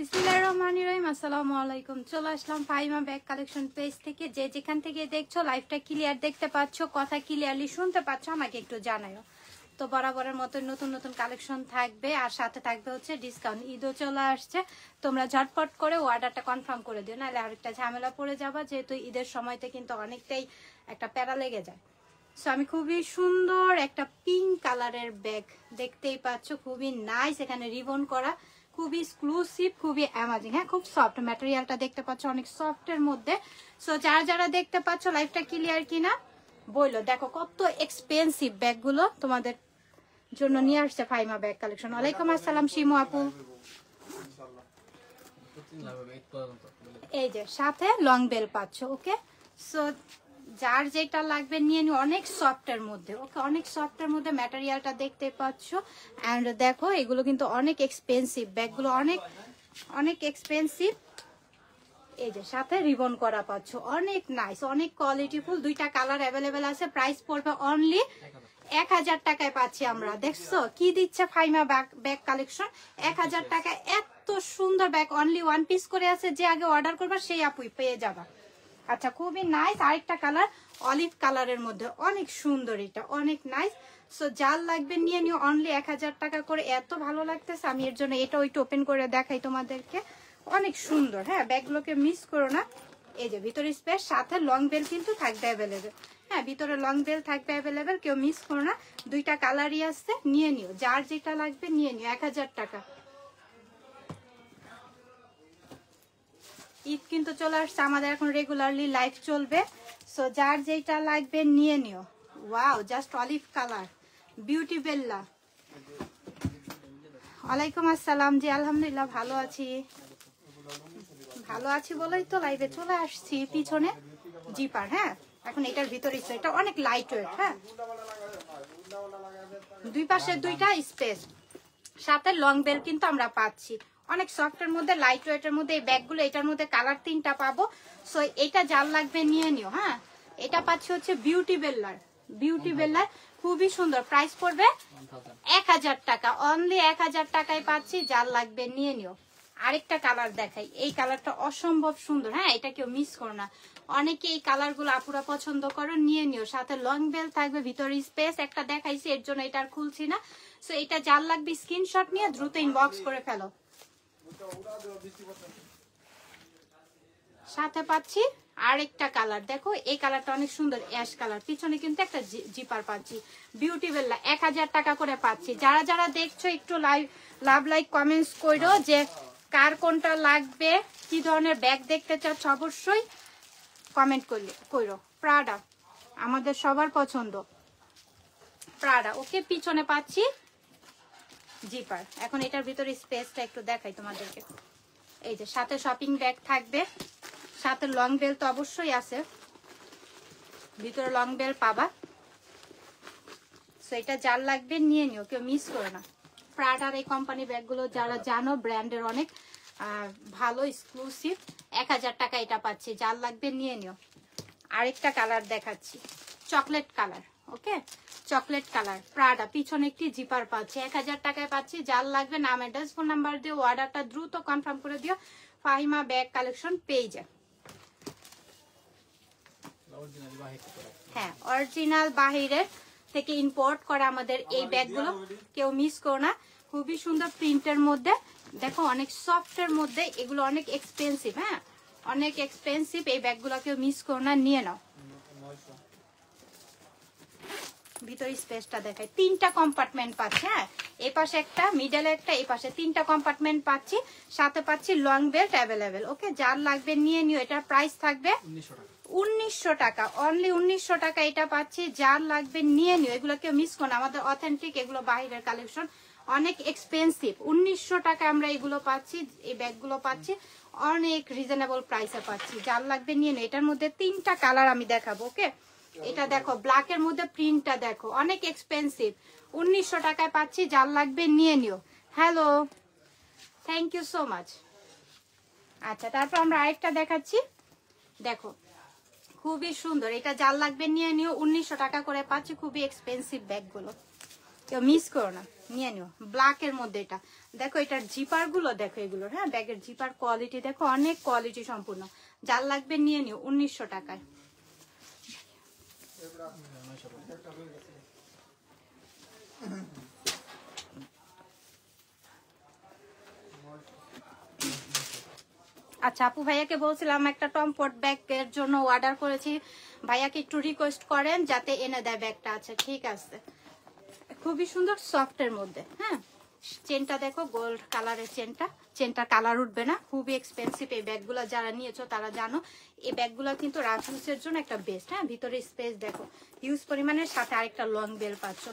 বিসমিল্লাহির রহমানির রহিম। আসসালামু আলাইকুম। চলে আসলাম ফাহিমা ব্যাগ কালেকশন পেজ থেকে। যে যেখান থেকে দেখছো লাইভটা ক্লিয়ার দেখতে পাচ্ছ, কথা ক্লিয়ারলি শুনতে পাচ্ছ, আমাকে একটু জানাও। তো বরাবরের মতো নতুন নতুন কালেকশন থাকবে, আর সাথে থাকবে হচ্ছে ডিসকাউন্ট। ঈদও চলে আসছে, তোমরা ঝটপট করে অর্ডারটা কনফার্ম করে দিও, নাহলে আরেকটা ঝামেলা পড়ে যাবা, যেহেতু ঈদের সময়তে কিন্তু অনেকটাই একটা প্যারা লেগে যায়। সো আমি খুবই সুন্দর একটা পিঙ্ক কালারের ব্যাগ দেখতেই পাচ্ছ, খুবই নাইস, এখানে রিবন করা, খুবই এক্সক্লুসিভ, খুবই অ্যামাজিং। হ্যাঁ, খুব সফট ম্যাটেরিয়ালটা দেখতে পাচ্ছ, অনেক সফটের মধ্যে। সো যারা যারা দেখতে পাচ্ছ লাইফটা ক্লিয়ার কিনা বললো। দেখো কত এক্সপেন্সিভ ব্যাগগুলো তোমাদের জন্য নিয়ে আসছে ফাহিমা ব্যাগ কালেকশন। ওয়ালাইকুম আসসালাম শিমু আপু। এই যে সাথে লং বেল পাচ্ছ। ওকে, সো যার যেটা লাগবে নিয়ে নিও। অনেক সফটের মধ্যে, ওকে, অনেক সফটের মধ্যে ম্যাটেরিয়ালটা দেখতে পাচ্ছ। অ্যান্ড দেখো এগুলো কিন্তু অনেক এক্সপেন্সিভ ব্যাগগুলো, অনেক অনেক এক্সপেন্সিভ। এই যে সাথে রিবন করা পাচ্ছ, অনেক নাইস, অনেক কোয়ালিটিফুল। দুইটা কালার অ্যাভেলেবেল আছে। প্রাইস পড়বে অনলি 1000 টাকায় পাচ্ছি আমরা। দেখছো কি দিচ্ছে ফাহিমা ব্যাগ কালেকশন? 1000 টাকা এত সুন্দর ব্যাগ, অনলি ওয়ান পিস করে আছে। যে আগে অর্ডার করবা সেই আপুই পেয়ে যাবা। আচ্ছা, খুবই নাইস। আরেকটা কালার অলিভ কালারের মধ্যে, অনেক সুন্দর, এটা অনেক নাইস। সো যার লাগবে নিয়ে নিও, অনলি 1000 টাকা করে। এত ভালো লাগতেছে, আমি এর জন্য এটা ওইটা ওপেন করে দেখাই তোমাদেরকে। অনেক সুন্দর। হ্যাঁ, ব্যাগগুলোকে মিস করো না। এই যে ভিতরে স্পেস, সাথে লং বেল কিন্তু থাকবে অ্যাভেলেবেল। হ্যাঁ, ভিতরে লং বেল থাকবে অ্যাভেলেবেল, কেউ মিস করো না। দুইটা কালারই আছে, নিয়ে নিও, যার যেটা লাগবে নিয়ে নিও। 1000 টাকা। ঈদ কিন্তু চলে আসছে, আমাদের এখন রেগুলারলি লাইভ চলবে। সো যার যেটা লাগবে নিয়ে নিও। Wow, just olive colour, beauty বেল্লা। ওয়ালাইকুম আসসালাম। জি আলহামদুলিল্লাহ ভালো আছি, ভালো আছি বলেই তো লাইভে চলে আসছি। পিছনে জিপার, হ্যাঁ, এখন এটার ভিতরে এটা অনেক লাইট ওয়েট। হ্যাঁ, দুই পাশে দুইটা স্পেস, সাথে লং বেল কিন্তু আমরা পাচ্ছি। অনেক সফটের মধ্যে, লাইট ওয়েটের মধ্যে এই ব্যাগগুলো। এটার মধ্যে কালার 3টা পাবো। সো এটা যার লাগবে নিয়ে নিও। হ্যাঁ, এটা পাচ্ছি হচ্ছে বিউটি বেল্লার, বিউটি বেল্লার, খুবই সুন্দর। প্রাইস পড়বে 1000 টাকা, অনলি 1000 টাকায় পাচ্ছি। যার লাগবে নিয়ে নিও। আরেকটা কালার দেখাই, এই কালারটা অসম্ভব সুন্দর। হ্যাঁ, এটা কেউ মিস করো না। অনেকে এই কালারগুলো আপুরা পছন্দ করো, নিয়ে নিও। সাথে লং বেল থাকবে, ভিতরে স্পেস একটা দেখাইছি, এর জন্য এটা আর খুলছি না। সো এটা যার লাগবে স্ক্রিনশট নিয়ে দ্রুত ইনবক্স করে ফেলো। সাথে পাচ্ছি আরেকটা কালার, দেখো এই কালারটা অনেক সুন্দর, অ্যাশ কালার। পিছনে কিন্তু একটা জিপার পাচ্ছি, বিউটি বেল্লা। 1000 টাকা করে পাচ্ছি। যারা যারা দেখছো একটু লাভ লাইক কমেন্টস করো যে কার কোনটা লাগবে, কি ধরনের ব্যাগ দেখতে চাচ্ছ, অবশ্যই কমেন্ট করো। প্রাডা আমাদের সবার পছন্দ, প্রাডা। ওকে, পিছনে পাচ্ছি জিপার। এখন এটার ভিতরে স্পেসটা একটু দেখাই তোমাদেরকে। এই যে সাথে শপিং ব্যাগ থাকবে, সাথে লং বেল তো অবশ্যই আছে, ভিতরে লং বেল পাবা। সো এটা যার লাগবে নিয়ে নিও, কেউ মিস করো না। প্রাডার এই কোম্পানি ব্যাগগুলো যারা জানো, ব্র্যান্ডের অনেক ভালো, এক্সক্লুসিভ। 1000 টাকা এটা পাচ্ছি, যার লাগবে নিয়ে নিও। আরেকটা কালার দেখাচ্ছি, চকলেট কালার। ওকে, চকলেট কালার, প্রাডা, পিছনে একটি জিপার পাচ্ছি। 1000 টাকায় পাচ্ছি। যার লাগবে নাম, অ্যাড্রেস, ফোন নাম্বার দিয়ে অর্ডারটা দ্রুত কনফার্ম করে দিও ফাহিমা ব্যাগ কালেকশন পেজে। হ্যাঁ, অরিজিনাল বাহিরের থেকে ইম্পোর্ট করা আমাদের এই ব্যাগগুলো, কেউ মিস করো না। খুবই সুন্দর প্রিন্টের মধ্যে, দেখো অনেক সফটের মধ্যে, এগুলো অনেক এক্সপেন্সিভ। হ্যাঁ, অনেক এক্সপেন্সিভ এই ব্যাগগুলো, কেউ মিস করো না, নিয়ে নাও। ভিতরে স্পেসটা দেখাই, 3টা কম্পার্টমেন্ট পাচ্ছি। হ্যাঁ, এই পাশে একটা, মিডলে একটা, এই পাশে 3টা কম্পার্টমেন্ট পাচ্ছি। সাথে পাচ্ছি লং বেল্ট অ্যাভেলেবেল। ওকে, যার লাগবে নিয়ে নিও। এটার প্রাইস থাকবে 1900 টাকা, অনলি 1900 টাকা এটা পাচ্ছি। যার লাগবে নিয়ে নিও, এগুলো কেউ মিস করো না, আমাদের অথেন্টিক, এগুলো বাইরের কালেকশন, অনেক এক্সপেন্সিভ। 1900 টাকা আমরা এগুলো পাচ্ছি, এই ব্যাগগুলো পাচ্ছি অনেক রিজনেবল প্রাইসে পাচ্ছি। যার লাগবে নিয়ে নিও। এটার মধ্যে 3টা কালার আমি দেখাবো। ওকে, এটা দেখো ব্ল্যাকের মধ্যে, প্রিন্টটা দেখো অনেক এক্সপেন্সিভ। 1900 টাকায় পাচ্ছি, যার লাগবে নিয়ে নিও। Hello, thank you so much. আচ্ছা, তারপর আমরা আরেকটা দেখাচ্ছি, দেখো খুবই সুন্দর, এটা যার লাগবে নিয়ে নিও। 1900 টাকা করে পাচ্ছি, খুবই এক্সপেন্সিভ ব্যাগগুলো। কেউ মিস করো না, নিয়ে নিও। ব্ল্যাকের মধ্যে এটা দেখো, এটার জিপার গুলো দেখো, এগুলো হ্যাঁ ব্যাগের জিপার কোয়ালিটি দেখো, অনেক কোয়ালিটি সম্পূর্ণ। যার লাগবে নিয়ে নিও 1900 টাকায়। আচ্ছা আপু ভাইয়াকে বলছিলাম একটা টমপট ব্যাগের জন্য অর্ডার করেছি, ভাইয়াকে একটু রিকোয়েস্ট করেন যাতে এনে দেয় ব্যাগটা। আচ্ছা ঠিক আছে, খুবই সুন্দর সফটের মধ্যে। হ্যাঁ চেনটা দেখো, গোল্ড কালারের চেনটা কালার উঠবে না, খুবই এক্সপেন্সিভ এই ব্যাগগুলো। যারা নিয়েছো তারা জানো এই ব্যাগগুলো কিন্তু রাফ ইউজের জন্য একটা বেস্ট। হ্যাঁ ভিতরে স্পেস দেখো হিউজ পরিমাণের, সাথে আরেকটা লং বেল পাচ্ছ।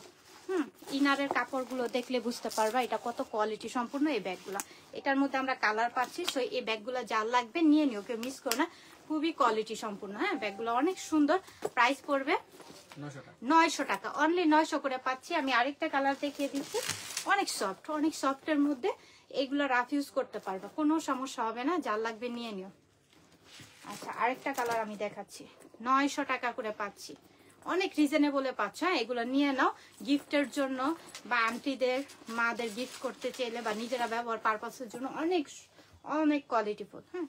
ইনারের কাপড়গুলো দেখলে বুঝতে পারবা এটা কত কোয়ালিটি সম্পূর্ণ এই ব্যাগগুলো। এটার মধ্যে আমরা কালার পাচ্ছি। সো এই ব্যাগগুলো যার লাগবে নিয়ে নিও, কেউ মিস করো না, খুবই কোয়ালিটি সম্পূর্ণ। হ্যাঁ ব্যাগগুলো অনেক সুন্দর। প্রাইস পড়বে 900 টাকা, অনলি 900 করে পাচ্ছি। আমি আরেকটা কালার দেখিয়ে দিচ্ছি, অনেক সফট, অনেক সফটের মধ্যে। এগুলো রাফ ইউজ করতে পারবে, কোনো সমস্যা হবে না, যার লাগবে নিয়ে নিও। আচ্ছা আরেকটা কালার আমি দেখাচ্ছি, 900 টাকা করে পাচ্ছি, অনেক রিজনেবলে পাচ্ছ। হ্যাঁ এগুলো নিয়ে নাও গিফটের জন্য, বা আন্টিদের মাদের গিফট করতে চাইলে, বা নিজেরা ব্যবহার পারপাসের জন্য অনেক অনেক কোয়ালিটিফুল। হ্যাঁ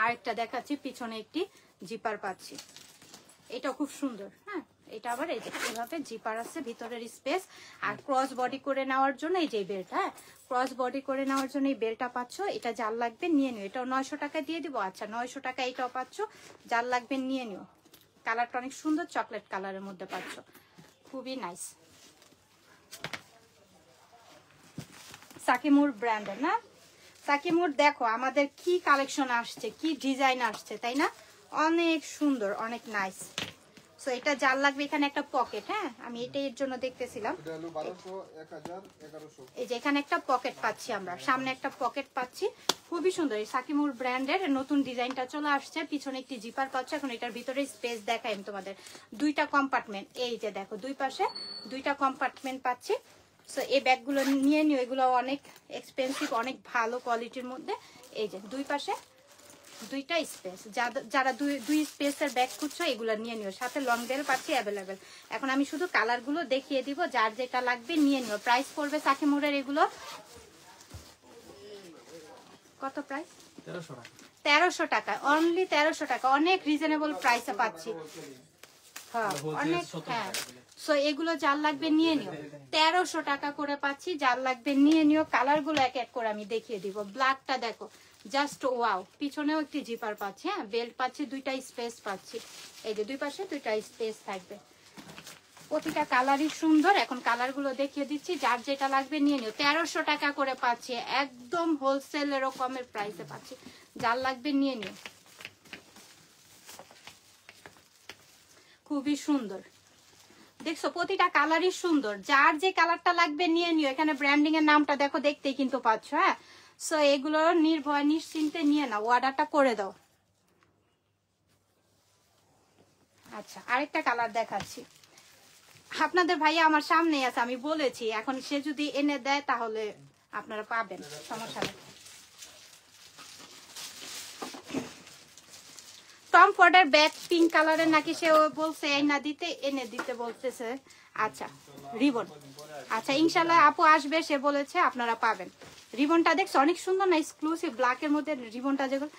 আরেকটা দেখাচ্ছি, পিছনে একটি জিপার পাচ্ছি, এটা খুব সুন্দর। হ্যাঁ এটা আবার এই যে এভাবে জিপার আছে, ভিতরের স্পেস। আর ক্রস বডি করে নেওয়ার জন্য এই যে বেল্ট, হ্যাঁ ক্রস বডি করে নেওয়ার জন্য এই বেল্টটা পাচ্ছ। এটা যার লাগবে নিয়ে নিও, এটাও 900 টাকা দিয়ে দিব। আচ্ছা 900 টাকা এটাও পাচ্ছ, যার লাগবে নিয়ে নিও। কালারটা অনেক সুন্দর, চকলেট কালারের মধ্যে পাচ্ছ, খুবই নাইস। সাকিমুর ব্র্যান্ডের না, সাকিমুর দেখো আমাদের কি কালেকশন আসছে, কি ডিজাইন আসছে, তাই না? অনেক সুন্দর, অনেক নাইস। সো এটা যার লাগবে, এখানে একটা পকেট, হ্যাঁ আমি এটাই এর জন্য দেখতেছিলাম। এই যে এখানে একটা পকেট পাচ্ছি আমরা, সামনে একটা পকেট পাচ্ছি, খুবই সুন্দর। এই সাকিমুর ব্র্যান্ডের নতুন ডিজাইনটা চলে আসছে, পিছনে একটি জিপার পাচ্ছ। এখন এটার ভিতরে স্পেস দেখাই আমি তোমাদের, দুইটা কম্পার্টমেন্ট, এই যে দেখো দুই পাশে দুইটা কম্পার্টমেন্ট পাচ্ছি। সো এই ব্যাগগুলো নিয়ে নিও, এগুলো অনেক এক্সপেন্সিভ, অনেক ভালো কোয়ালিটির মধ্যে। এই যে দুই পাশে দুইটা স্পেস, যারা দুই স্পেসের ব্যাগ খুঁজছো এগুলো নিয়ে নিও, সাথে লং বেল পাচ্ছি অ্যাভেলেবেল। এখন আমি শুধু কালারগুলো দেখিয়ে দিব, যার যেটা লাগবে নিয়ে নিও। প্রাইস পড়বে সাকিমুরের এগুলো কত প্রাইস? 1300 টাকা, অনলি 1300 টাকা, অনেক রিজনেবল প্রাইসে পাচ্ছি। হ্যাঁ অনেক, হ্যাঁ সো এগুলো যার লাগবে নিয়ে নিও, 1300 টাকা করে পাচ্ছি, যার লাগবে নিয়ে নিও। কালারগুলো এক এক করে আমি দেখিয়ে দিব। ব্ল্যাকটা দেখো জাস্ট ওয়াও, পিছনেও একটি জিপার পাচ্ছি, হ্যাঁ বেল্ট পাচ্ছি, দুইটা স্পেস পাচ্ছি, এই যে দুই পাশে দুইটা স্পেস থাকবে, প্রতিটা কালারই সুন্দর। এখন কালারগুলো দেখিয়ে দিচ্ছি, যার যেটা লাগবে নিয়ে নিও। 1300 টাকা করে পাচ্ছি, একদম হোলসেল এরকমের প্রাইসে পাচ্ছি, যার লাগবে নিয়ে নিও, খুবই সুন্দর। দেখছো প্রতিটা কালারই সুন্দর, যার যে কালারটা লাগবে নিয়ে নিও। এখানে ব্র্যান্ডিং এর নামটা দেখো, দেখতেই কিন্তু পাচ্ছ। হ্যাঁ সো এগুলো নির্ভয় নিশ্চিন্তে নিয়ে নাও, অর্ডারটা করে দাও। আচ্ছা আরেকটা কালার দেখাচ্ছি, আপনাদের ভাইয়া আমার সামনেই আছে, আমি বলেছি, এখন সে যদি এনে দেয় তাহলে আপনারা পাবেন, সমস্যা নেই। টম ফর্ডের ব্যাগ পিঙ্ক কালারের নাকি, সে বলছে এনে দিতে বলতেছে। আচ্ছা রিবন, আচ্ছা ইনশাল্লাহ আপু আসবে, সে বলেছে আপনারা পাবেন। রিবনটা দেখছো অনেক সুন্দর না, এক্সক্লুসিভ ব্ল্যাকের মধ্যে রিবনটা। যেগুলো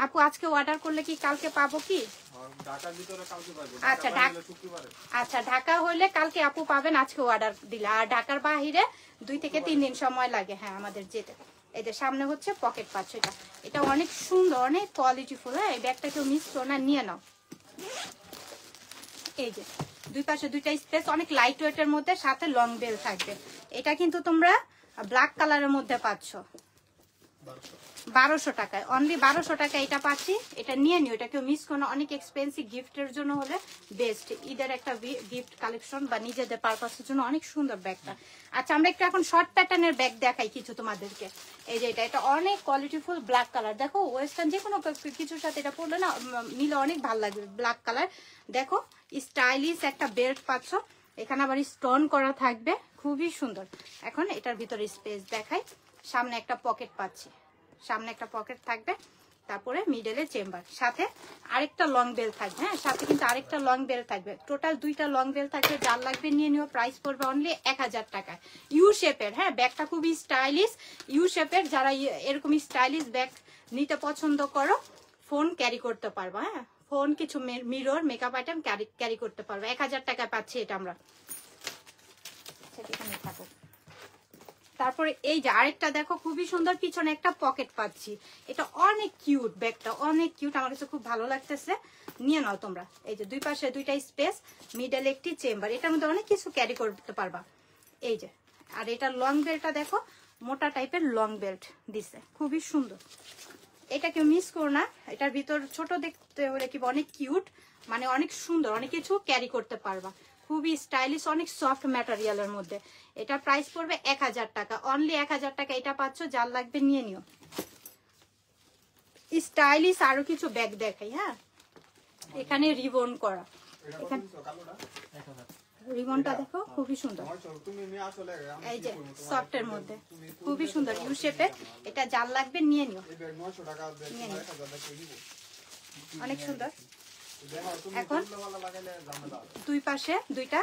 আপু আজকে অর্ডার করলে কি কালকে পাবো কি? আচ্ছা ঢাকা হইলে কালকে আপু পাবেন, আজকে অর্ডার দিলে। আর ঢাকার বাহিরে 2 থেকে 3 দিন সময় লাগে হ্যাঁ আমাদের যেতে। এই যে সামনে হচ্ছে পকেট পাচ্ছ, এটা অনেক সুন্দর, অনেক কোয়ালিটিফুল। হ্যাঁ এই ব্যাগটা কেউ মিস করো না, নিয়ে নাও। এই যে দুই পাশে দুইটা স্পেস, অনেক লাইট ওয়েটের মধ্যে, সাথে লং বেল থাকবে। এটা কিন্তু তোমরা ব্ল্যাক কালারের মধ্যে পাচ্ছ 1200 টাকায়, অনলি 1200 টাকা এটা পাচ্ছি। এটা নিয়ে নিও, এটা কেউ মিস করো না, অনেক এক্সপেন্সিভ, গিফটের জন্য হলে বেস্ট। ঈদের একটা গিফট কালেকশন বা নিজেদের পারপাসের জন্য অনেক সুন্দর ব্যাগটা। আচ্ছা আমরা একটু এখন শর্ট প্যাটার্নের ব্যাগ দেখাই কিছু তোমাদেরকে। এই যে এটা অনেক কোয়ালিটিফুল ব্ল্যাক কালার, দেখো ওয়েস্টার্ন যে কোনো কিছুর সাথে এটা পরলে না নিলে অনেক ভালো লাগবে। ব্ল্যাক কালার দেখো, স্টাইলিশ একটা বেল্ট পাচ্ছ, এখানে আবার স্টোন করা থাকবে, খুবই সুন্দর। এখন এটার ভিতরে স্পেস দেখাই, সামনে একটা পকেট পাচ্ছি, সামনে একটা পকেট থাকবে, তারপরে মিডলে চেম্বার, সাথে আরেকটা লং বেল থাকবে। হ্যাঁ, সাথে কিন্তু আরেকটা লং বেল থাকবে, টোটাল 2টা লং বেল থাকবে। যার লাগবে নিয়ে নিও। প্রাইস পড়বে অনলি 1000 টাকায়। ইউ শেপের, হ্যাঁ, ব্যাগটা খুবই স্টাইলিশ, ইউ শেপের। যারা এরকম স্টাইলিশ ব্যাগ নিতে পছন্দ করো, ফোন ক্যারি করতে পারবা। হ্যাঁ, ফোন, কিছু মিরর, মেকআপ আইটেম ক্যারি করতে পারবে। 1000 টাকায় পাচ্ছি এটা আমরা। থাকো। তারপরে এই যে আরেকটা দেখো, খুবই সুন্দর, পিছনে একটা পকেট পাচ্ছি। এটা অনেক কিউট, ব্যাগটা অনেক কিউট, আমার কাছে খুব ভালো লাগতেছে। নিয়ে নাও তোমরা। এই যে 2 পাশে 2টা স্পেস, মিডলে একটি চেম্বার, এটার মধ্যে অনেক কিছু ক্যারি করতে পারবা। এই যে, আর এটা লং বেল্টটা দেখো, মোটা টাইপের লং বেল্ট দিছে, খুবই সুন্দর। এটা কেউ মিস করো না, এটার ভিতর ছোট দেখতে হলে কি অনেক কিউট, মানে অনেক সুন্দর, অনেক কিছু ক্যারি করতে পারবা। খুবই স্টাইলিশ, অনেক সফট ম্যাটেরিয়ালের মধ্যে। এটা প্রাইস পড়বে 1000 টাকা, অনলি 1000 টাকা। এটা পাচ্ছ, যার লাগবে নিয়ে নিও। স্টাইলিশ আরো কিছু ব্যাগ দেখাই। হ্যাঁ, এখানে রিবন করা, এখানে রিবনটা দেখো, খুবই সুন্দর। এই যে সফটের মধ্যে, খুবই সুন্দর, ইউ শেপের। এটা যার লাগবে নিয়ে নিও, অনেক সুন্দর। এখন 2 পাশে 2টা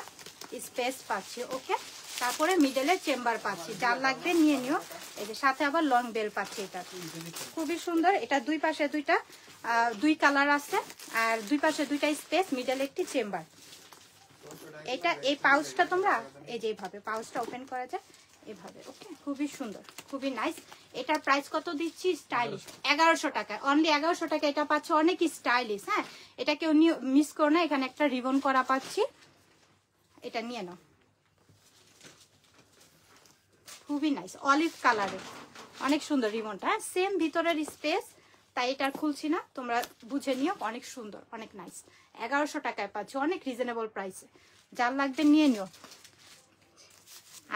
স্পেস পাচ্ছি। ওকে, তারপরে মিডলে চেম্বার পাচ্ছি, যার লাগবে নিয়ে নিও। এই যে সাথে আবার লং বেল পাচ্ছি, এটা খুবই সুন্দর। এটা 2 পাশে 2টা 2 কালার আছে, আর 2 পাশে 2টা স্পেস, মিডলে একটি চেম্বার। এটা এই পাউচটা তোমরা এই যে এইভাবে পাউচটা ওপেন করা যায় এভাবে। ওকে, খুবই সুন্দর, খুবই নাইস। এটার প্রাইস কত দিচ্ছি? স্টাইলিশ 1100 টাকা, অনলি 1100 টাকা এটা পাচ্ছ, অনেক স্টাইলিশ। হ্যাঁ, এটা কেউ মিস করো না। এখানে একটা রিবন করা পাচ্ছি, এটা নিয়ে নাও, খুবই নাইস, অলিভ কালারের, অনেক সুন্দর রিবনটা। হ্যাঁ, সেম ভিতরের স্পেস, তাই এটা খুলছি না, তোমরা বুঝে নিও। অনেক সুন্দর, অনেক নাইস। 1100 টাকায় পাচ্ছ, অনেক রিজনেবল প্রাইসে। যার লাগবে নিয়ে নিও।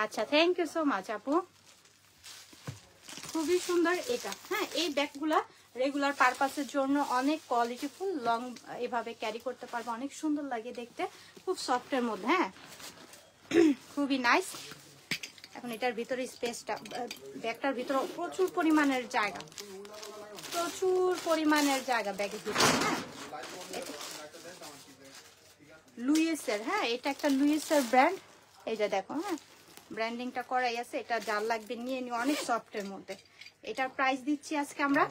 আচ্ছা, থ্যাংক ইউ সো মাচ আপু, খুবই সুন্দর এটা। হ্যাঁ, এই ব্যাগগুলা রেগুলার পারপাসের জন্য অনেক কোয়ালিটিফুল, লং এভাবে ক্যারি করতে পারবো, অনেক সুন্দর লাগে দেখতে, খুব সফটের মধ্যে। হ্যাঁ, খুবই নাইস। এখন এটার ভিতরে স্পেসটা, ব্যাগটার ভিতরে প্রচুর পরিমাণের জায়গা, প্রচুর পরিমাণের জায়গা ব্যাগের ভিতরে। হ্যাঁ, লুইসের, হ্যাঁ, এটা একটা লুইসের ব্র্যান্ড। এই যে দেখো, হ্যাঁ, ব্র্যান্ডিংটা করাই আছে। এটা যার লাগবে নিয়ে নিও, অনেক সফটের মধ্যে। এটার প্রাইস দিচ্ছি আজকে আমরা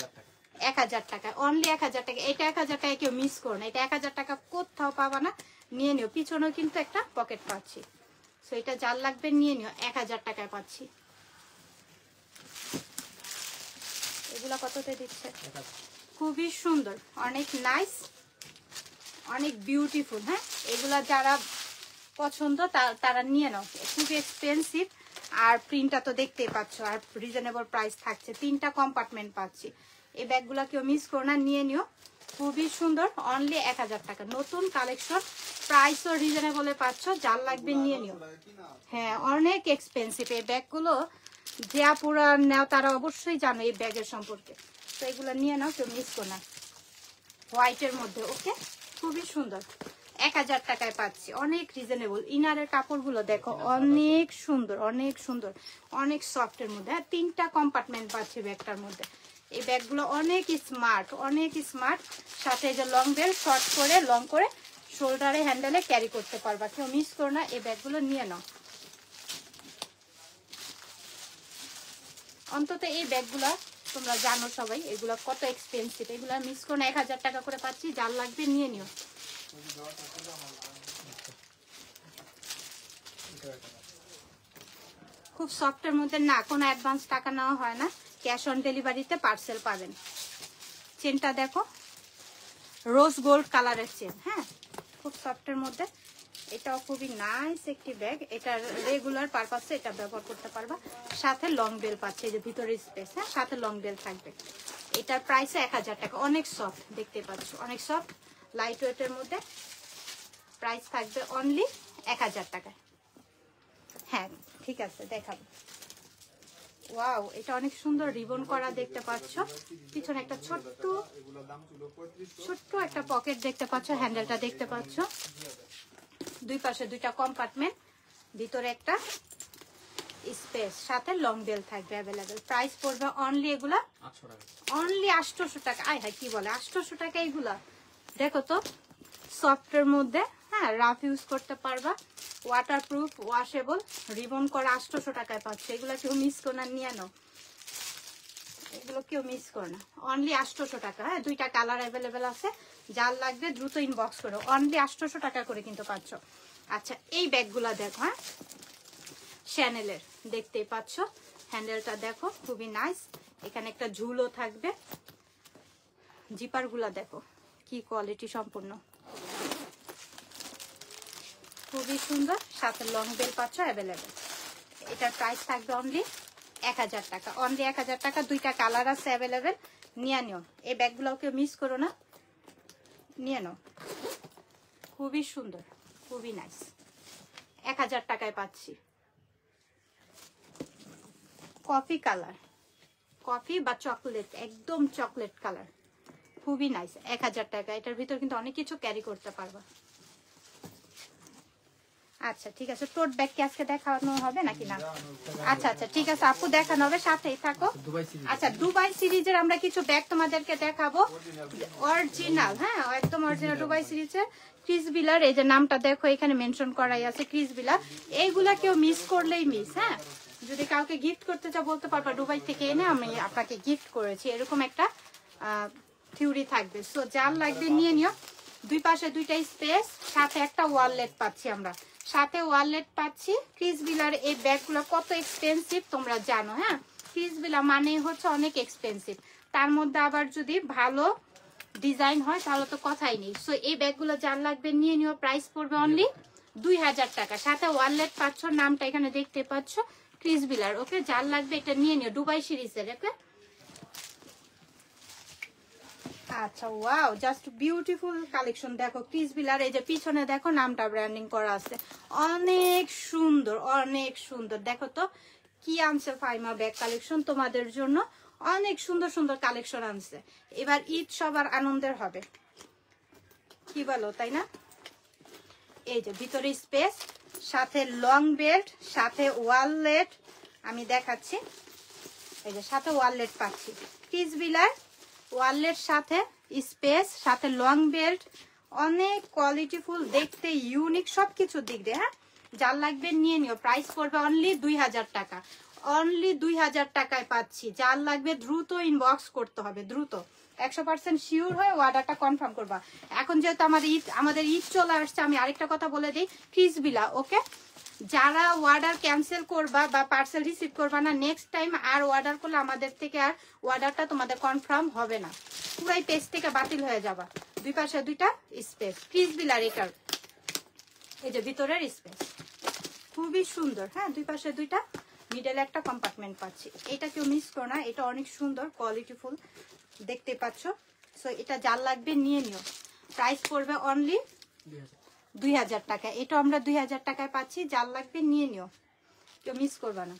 1000 টাকা, অনলি 1000 টাকা। এটা 1000 টাকা কেউ মিস করো না, এটা 1000 টাকা কোথাও পাবা না, নিয়ে নিও। পিছনেও কিন্তু একটা পকেট পাচ্ছি, সো এটা যার লাগবে নিয়ে নিও, 1000 টাকায় পাচ্ছি। এগুলা কততে দিচ্ছে? খুবই সুন্দর, অনেক নাইস, অনেক বিউটিফুল। হ্যাঁ, এগুলা যারা পছন্দ তারা নিয়ে নাও, খুবই এক্সপেন্সিভ। আর প্রিন্টটা তো দেখতেই পাচ্ছ, আর রিজনেবল প্রাইস থাকছে। 3টা কম্পার্টমেন্ট পাচ্ছি। এই ব্যাগগুলা কেউ মিস করো না, নিয়ে নিও, খুবই সুন্দর, অনলি 1000 টাকা। নতুন কালেকশন, প্রাইসও রিজনেবলে পাচ্ছ, যার লাগবে নিয়ে নিও। হ্যাঁ, অনেক এক্সপেন্সিভ এই ব্যাগগুলো, যে আপুরা নাও তারা অবশ্যই জানো এই ব্যাগের সম্পর্কে। তো এগুলো নিয়ে নাও, কেউ মিস করো না। হোয়াইটের মধ্যে, ওকে, খুবই সুন্দর, 1000 টাকায় পাচ্ছি, অনেক রিজনেবল। ইনারের কাপড়গুলো দেখো, অনেক সুন্দর, অনেক সুন্দর, অনেক সফটের মধ্যে। হ্যাঁ, 3টা কম্পার্টমেন্ট পাচ্ছি ব্যাগটার মধ্যে। এই ব্যাগগুলো অনেক স্মার্ট, অনেক স্মার্ট। সাথে যে লং বেল, শর্ট করে লং করে শোল্ডারে হ্যান্ডেলে ক্যারি করতে পারবা, কেউ মিস করো না। এই ব্যাগগুলো নিয়ে নাও, অন্তত এই ব্যাগগুলা তোমরা জানো সবাই এগুলো কত এক্সপেন্সিভ। এগুলো মিস করো না, 1000 টাকা করে পাচ্ছি, যার লাগবে নিয়ে নিও। খুব সফটের মধ্যে, না কোনো অ্যাডভান্স টাকা নেওয়া হয় না, ক্যাশ অন ডেলিভারিতে পার্সেল পাবেন। চেনটা দেখো, রোজ গোল্ড কালারের চেন। হ্যাঁ, খুব সফটের মধ্যে, এটাও খুবই নাইস একটি ব্যাগ। এটা রেগুলার পারপাসে এটা ব্যবহার করতে পারবা। সাথে লং বেল পাচ্ছে, এই যে ভিতরে স্পেস। হ্যাঁ, সাথে লং বেল থাকবে। এটার প্রাইস 1000 টাকা, অনেক সফট দেখতে পাচ্ছ, অনেক সফট, লাইট ওয়েটের মধ্যে। প্রাইস থাকবে অনলি 1000 টাকায়। হ্যাঁ, ঠিক আছে, দেখাবো। ওয়াও, এটা অনেক সুন্দর রিবন করা দেখতে পাচ্ছ। পিছনে একটা ছোট্ট একটা পকেট দেখতে পাচ্ছ, হ্যান্ডেলটা দেখতে পাচ্ছ। 2 পাশে 2টা কম্পার্টমেন্ট, ভিতরে একটা স্পেস, সাথে লং বেল থাকবে অ্যাভেলেবেল। প্রাইস পড়বে অনলি এগুলা 800 টাকা, অনলি 800 টাকা। আয় হায় কি বলে 800 টাকা এগুলা, দেখো তো সফটের মধ্যে, হ্যাঁ রাফ ইউজ করতে পারবা, ওয়াটারপ্রুফ, ওয়াশেবল, রিবন করা 800 টাকায় পাচ্ছে। এগুলো কেউ মিস করো না, নিয়ে নাও, এগুলো কেউ মিস করো না, অনলি 800 টাকা। হ্যাঁ দুইটা কালার অ্যাভেলেবেল আছে, যার লাগবে দ্রুত ইনবক্স করো, অনলি 800 টাকা করে কিন্তু পাচ্ছ। আচ্ছা এই ব্যাগগুলা দেখো, হ্যাঁ শ্যানেলের, দেখতেই পাচ্ছ হ্যান্ডেলটা দেখো খুবই নাইস, এখানে একটা ঝুলও থাকবে, জিপার গুলা দেখো কি কোয়ালিটি সম্পূর্ণ, খুবই সুন্দর, সাথে লং বেল পাচ্ছ অ্যাভেলেবেল। এটার প্রাইস থাকবে অনলি 1000 টাকা, অনলি 1000 টাকা। দুইটা কালার আছে অ্যাভেলেবেল, নিয়ে নিও। এই ব্যাগগুলোকে মিস করো না, নিয়ে নাও, খুবই সুন্দর, খুবই নাইস, 1000 টাকায় পাচ্ছি। কফি কালার, কফি বা চকলেট, একদম চকলেট কালার, খুবই নাইস, 1000 টাকা। এটার ভিতর কিন্তু অনেক কিছু ক্যারি করতে পারবা। আচ্ছা ঠিক আছে, টোট ব্যাগ কি আজকে দেখানো হবে নাকি না? আচ্ছা আচ্ছা ঠিক আছে আপু, দেখানো হবে, সাথেই থাকো। আচ্ছা দুবাই সিরিজের আমরা কিছু ব্যাগ তোমাদেরকে দেখাবো, অরিজিনাল, হ্যাঁ একদম অরিজিনাল দুবাই সিরিজের। ক্রিস বিলার, এই যে নামটা দেখো এখানে মেনশন করাই আছে, ক্রিস বিলার। এইগুলা কেউ মিস করলেই মিস, হ্যাঁ যদি কাউকে গিফট করতে চাও বলতে পারবা দুবাই থেকে এনে আমি আপনাকে গিফট করেছি, এরকম একটা থিওরি থাকবে। সো যার লাগবে নিয়ে নিও। দুই পাশে দুইটা স্পেস, সাথে একটা ওয়ালেট পাচ্ছি আমরা, সাথে ওয়ালেট পাচ্ছি। ক্রিস বিলার এই ব্যাগগুলো কত এক্সপেন্সিভ তোমরা জানো, হ্যাঁ ক্রিস বিলার মানে হচ্ছে অনেক এক্সপেন্সিভ, তার মধ্যে আবার যদি ভালো ডিজাইন হয় তাহলে তো কথাই নেই। সো এই ব্যাগগুলো যার লাগবে নিয়ে নিও, প্রাইস পড়বে অনলি 2000 টাকা, সাথে ওয়ালেট পাচ্ছ, নামটা এখানে দেখতে পাচ্ছ ক্রিস বিলার। ওকে যার লাগবে এটা নিয়ে নিও, দুবাই সিরিজের। ওকে আচ্ছা ওয়াও, জাস্ট বিউটিফুল কালেকশন দেখো ক্রিস বিলার। এই যে পিছনে দেখো নামটা ব্র্যান্ডিং করা আছে, অনেক সুন্দর, অনেক সুন্দর। দেখো তো কি আনছে ফাইমা ব্যাগ কালেকশন তোমাদের জন্য, অনেক সুন্দর সুন্দর কালেকশন আনছে। এবার ঈদ সবার আনন্দের হবে, কি বলো তাই না? এই যে ভিতরে স্পেস, সাথে লং বেল্ট, সাথে ওয়ালেট, আমি দেখাচ্ছি, এই যে সাথে ওয়ালেট পাচ্ছি ক্রিস বিলার, ওয়ালেট সাথে স্পেস, সাথে লং বেল্ট, অনেক কোয়ালিটিফুল, দেখতে ইউনিক, সবকিছু দিক দিয়ে। হ্যাঁ যার লাগবে নিয়ে নিও, প্রাইস পড়বে অনলি 2000 টাকা, অনলি 2000 টাকায় পাচ্ছি। যার লাগবে দ্রুত ইনবক্স করতে হবে, দ্রুত 100% শিওর হয়ে অর্ডারটা কনফার্ম করবা। এখন যেহেতু আমাদের ঈদ চলে আসছে, আমি আরেকটা কথা বলে দিই, ক্রিস বিলা, ওকে যারা অর্ডার ক্যান্সেল করবা বা পার্সেল রিসিভ করবা না, নেক্সট টাইম আর অর্ডার করলে আমাদের থেকে আর অর্ডারটা তোমাদের কনফার্ম হবে না, পুরাই পেজ থেকে বাতিল হয়ে যাবা। দুই পাশে দুইটা স্পেস, ক্রিস বিলার এটার, এই যে ভিতরের স্পেস খুবই সুন্দর, হ্যাঁ দুই পাশে দুইটা, মিডলে একটা কম্পার্টমেন্ট পাচ্ছি। এটা কেউ মিস করো না, এটা অনেক সুন্দর কোয়ালিটিফুল, দেখতে পাচ্ছ। সো এটা যার লাগবে নিয়ে নিও, প্রাইস পড়বে অনলি 2000 টাকা। এটা আমরা 2000 টাকায় পাচ্ছি, যার লাগবে নিয়ে নিও, কেউ মিস করবা না।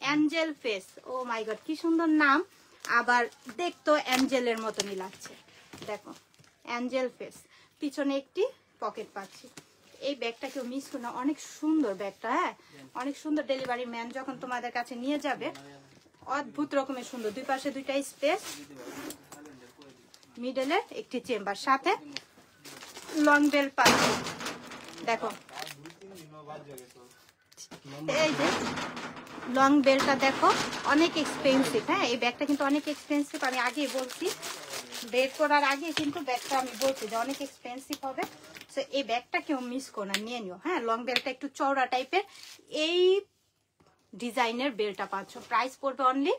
অ্যাঞ্জেল ফেস, ও মাই গড কি সুন্দর নাম, আবার দেখতো অ্যাঞ্জেলের মতনই লাগছে। দেখো অ্যাঞ্জেল ফেস, পিছনে একটি পকেট পাচ্ছি। এই ব্যাগটা কেউ মিস করো না, অনেক সুন্দর ব্যাগটা, হ্যাঁ অনেক সুন্দর। ডেলিভারি ম্যান যখন তোমাদের কাছে নিয়ে যাবে, অদ্ভুত রকমের সুন্দর। দুই পাশে দুইটা স্পেস, মিডলে একটি চেম্বার, সাথে লং বেল পাচ্ছি। দেখো এই যে লং বেলটা দেখো, অনেক এক্সপেন্সিভ, হ্যাঁ এই ব্যাগটা কিন্তু অনেক এক্সপেন্সিভ, আমি আগে বলছি, বের করার আগে কিন্তু ব্যাগটা আমি বলছি যে অনেক এক্সপেন্সিভ হবে। সো এই ব্যাগটা কেউ মিস করো না, নিয়ে নিও। হ্যাঁ লং বেলটা একটু চওড়া টাইপের, এই ডিজাইনের বেলটা পাচ্ছ, প্রাইস পড়বে অনলি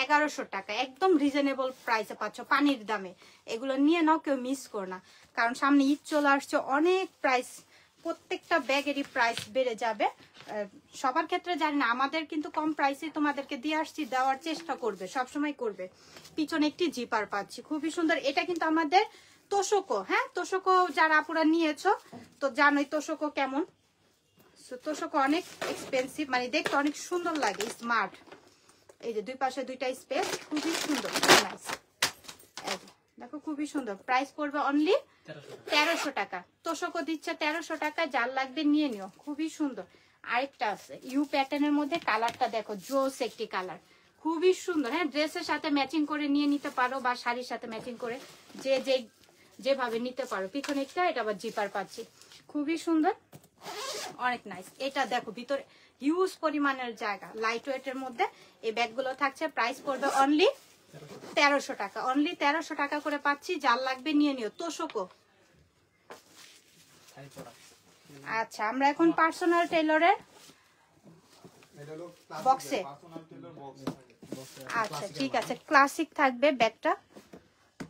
1100 টাকা, একদম রিজনেবল প্রাইসে পাচ্ছ, পানির দামে। এগুলো নিয়ে নাও, কেউ মিস করো না, কারণ সামনে ঈদ চলে আসছে, অনেক প্রাইস, প্রত্যেকটা ব্যাগেরই প্রাইস বেড়ে যাবে। সবার ক্ষেত্রে জানি না, আমাদের কিন্তু কম প্রাইসে তোমাদেরকে দিয়ে আসছি, দেওয়ার চেষ্টা করবে, সবসময় করবে। পিছনে একটি জিপার পাচ্ছি, খুবই সুন্দর। এটা কিন্তু আমাদের তোষকো, হ্যাঁ তোষকো যারা আপুরা নিয়েছো তো জানোই তোষকো কেমন। তোষকো অনেক এক্সপেন্সিভ, মানে দেখতে অনেক সুন্দর লাগে, স্মার্ট। এই যে দুই পাশে দুইটা স্পেস, খুবই সুন্দর, নাইস। দেখো খুবই সুন্দর, প্রাইস পড়বে অনলি 1300 টাকা। তোষকও দিচ্ছে 1300 টাকা, যার লাগবে নিয়ে নিও, খুবই সুন্দর। আরেকটা আছে ইউ প্যাটার্নের মধ্যে, কালারটা দেখো জোস একটি কালার, খুবই সুন্দর। হ্যাঁ, ড্রেসের সাথে ম্যাচিং করে নিয়ে নিতে পারো বা শাড়ির সাথে ম্যাচিং করে যেভাবে নিতে পারো। পিছনে এটা আবার জিপার পাচ্ছি, খুবই সুন্দর, অনেক নাইস। এটা দেখো ভিতরে হিউজ পরিমাণের জায়গা, লাইট ওয়েটের মধ্যে এই ব্যাগগুলো থাকছে। প্রাইস পড়বে অনলি 1300 টাকা, অনলি 1300 টাকা করে পাচ্ছি, যার লাগবে নিয়ে নিও। তোষকও। আচ্ছা, আমরা এখন পার্সোনাল টেইলরের বক্সে, আচ্ছা ঠিক আছে, ক্লাসিক থাকবে ব্যাগটা,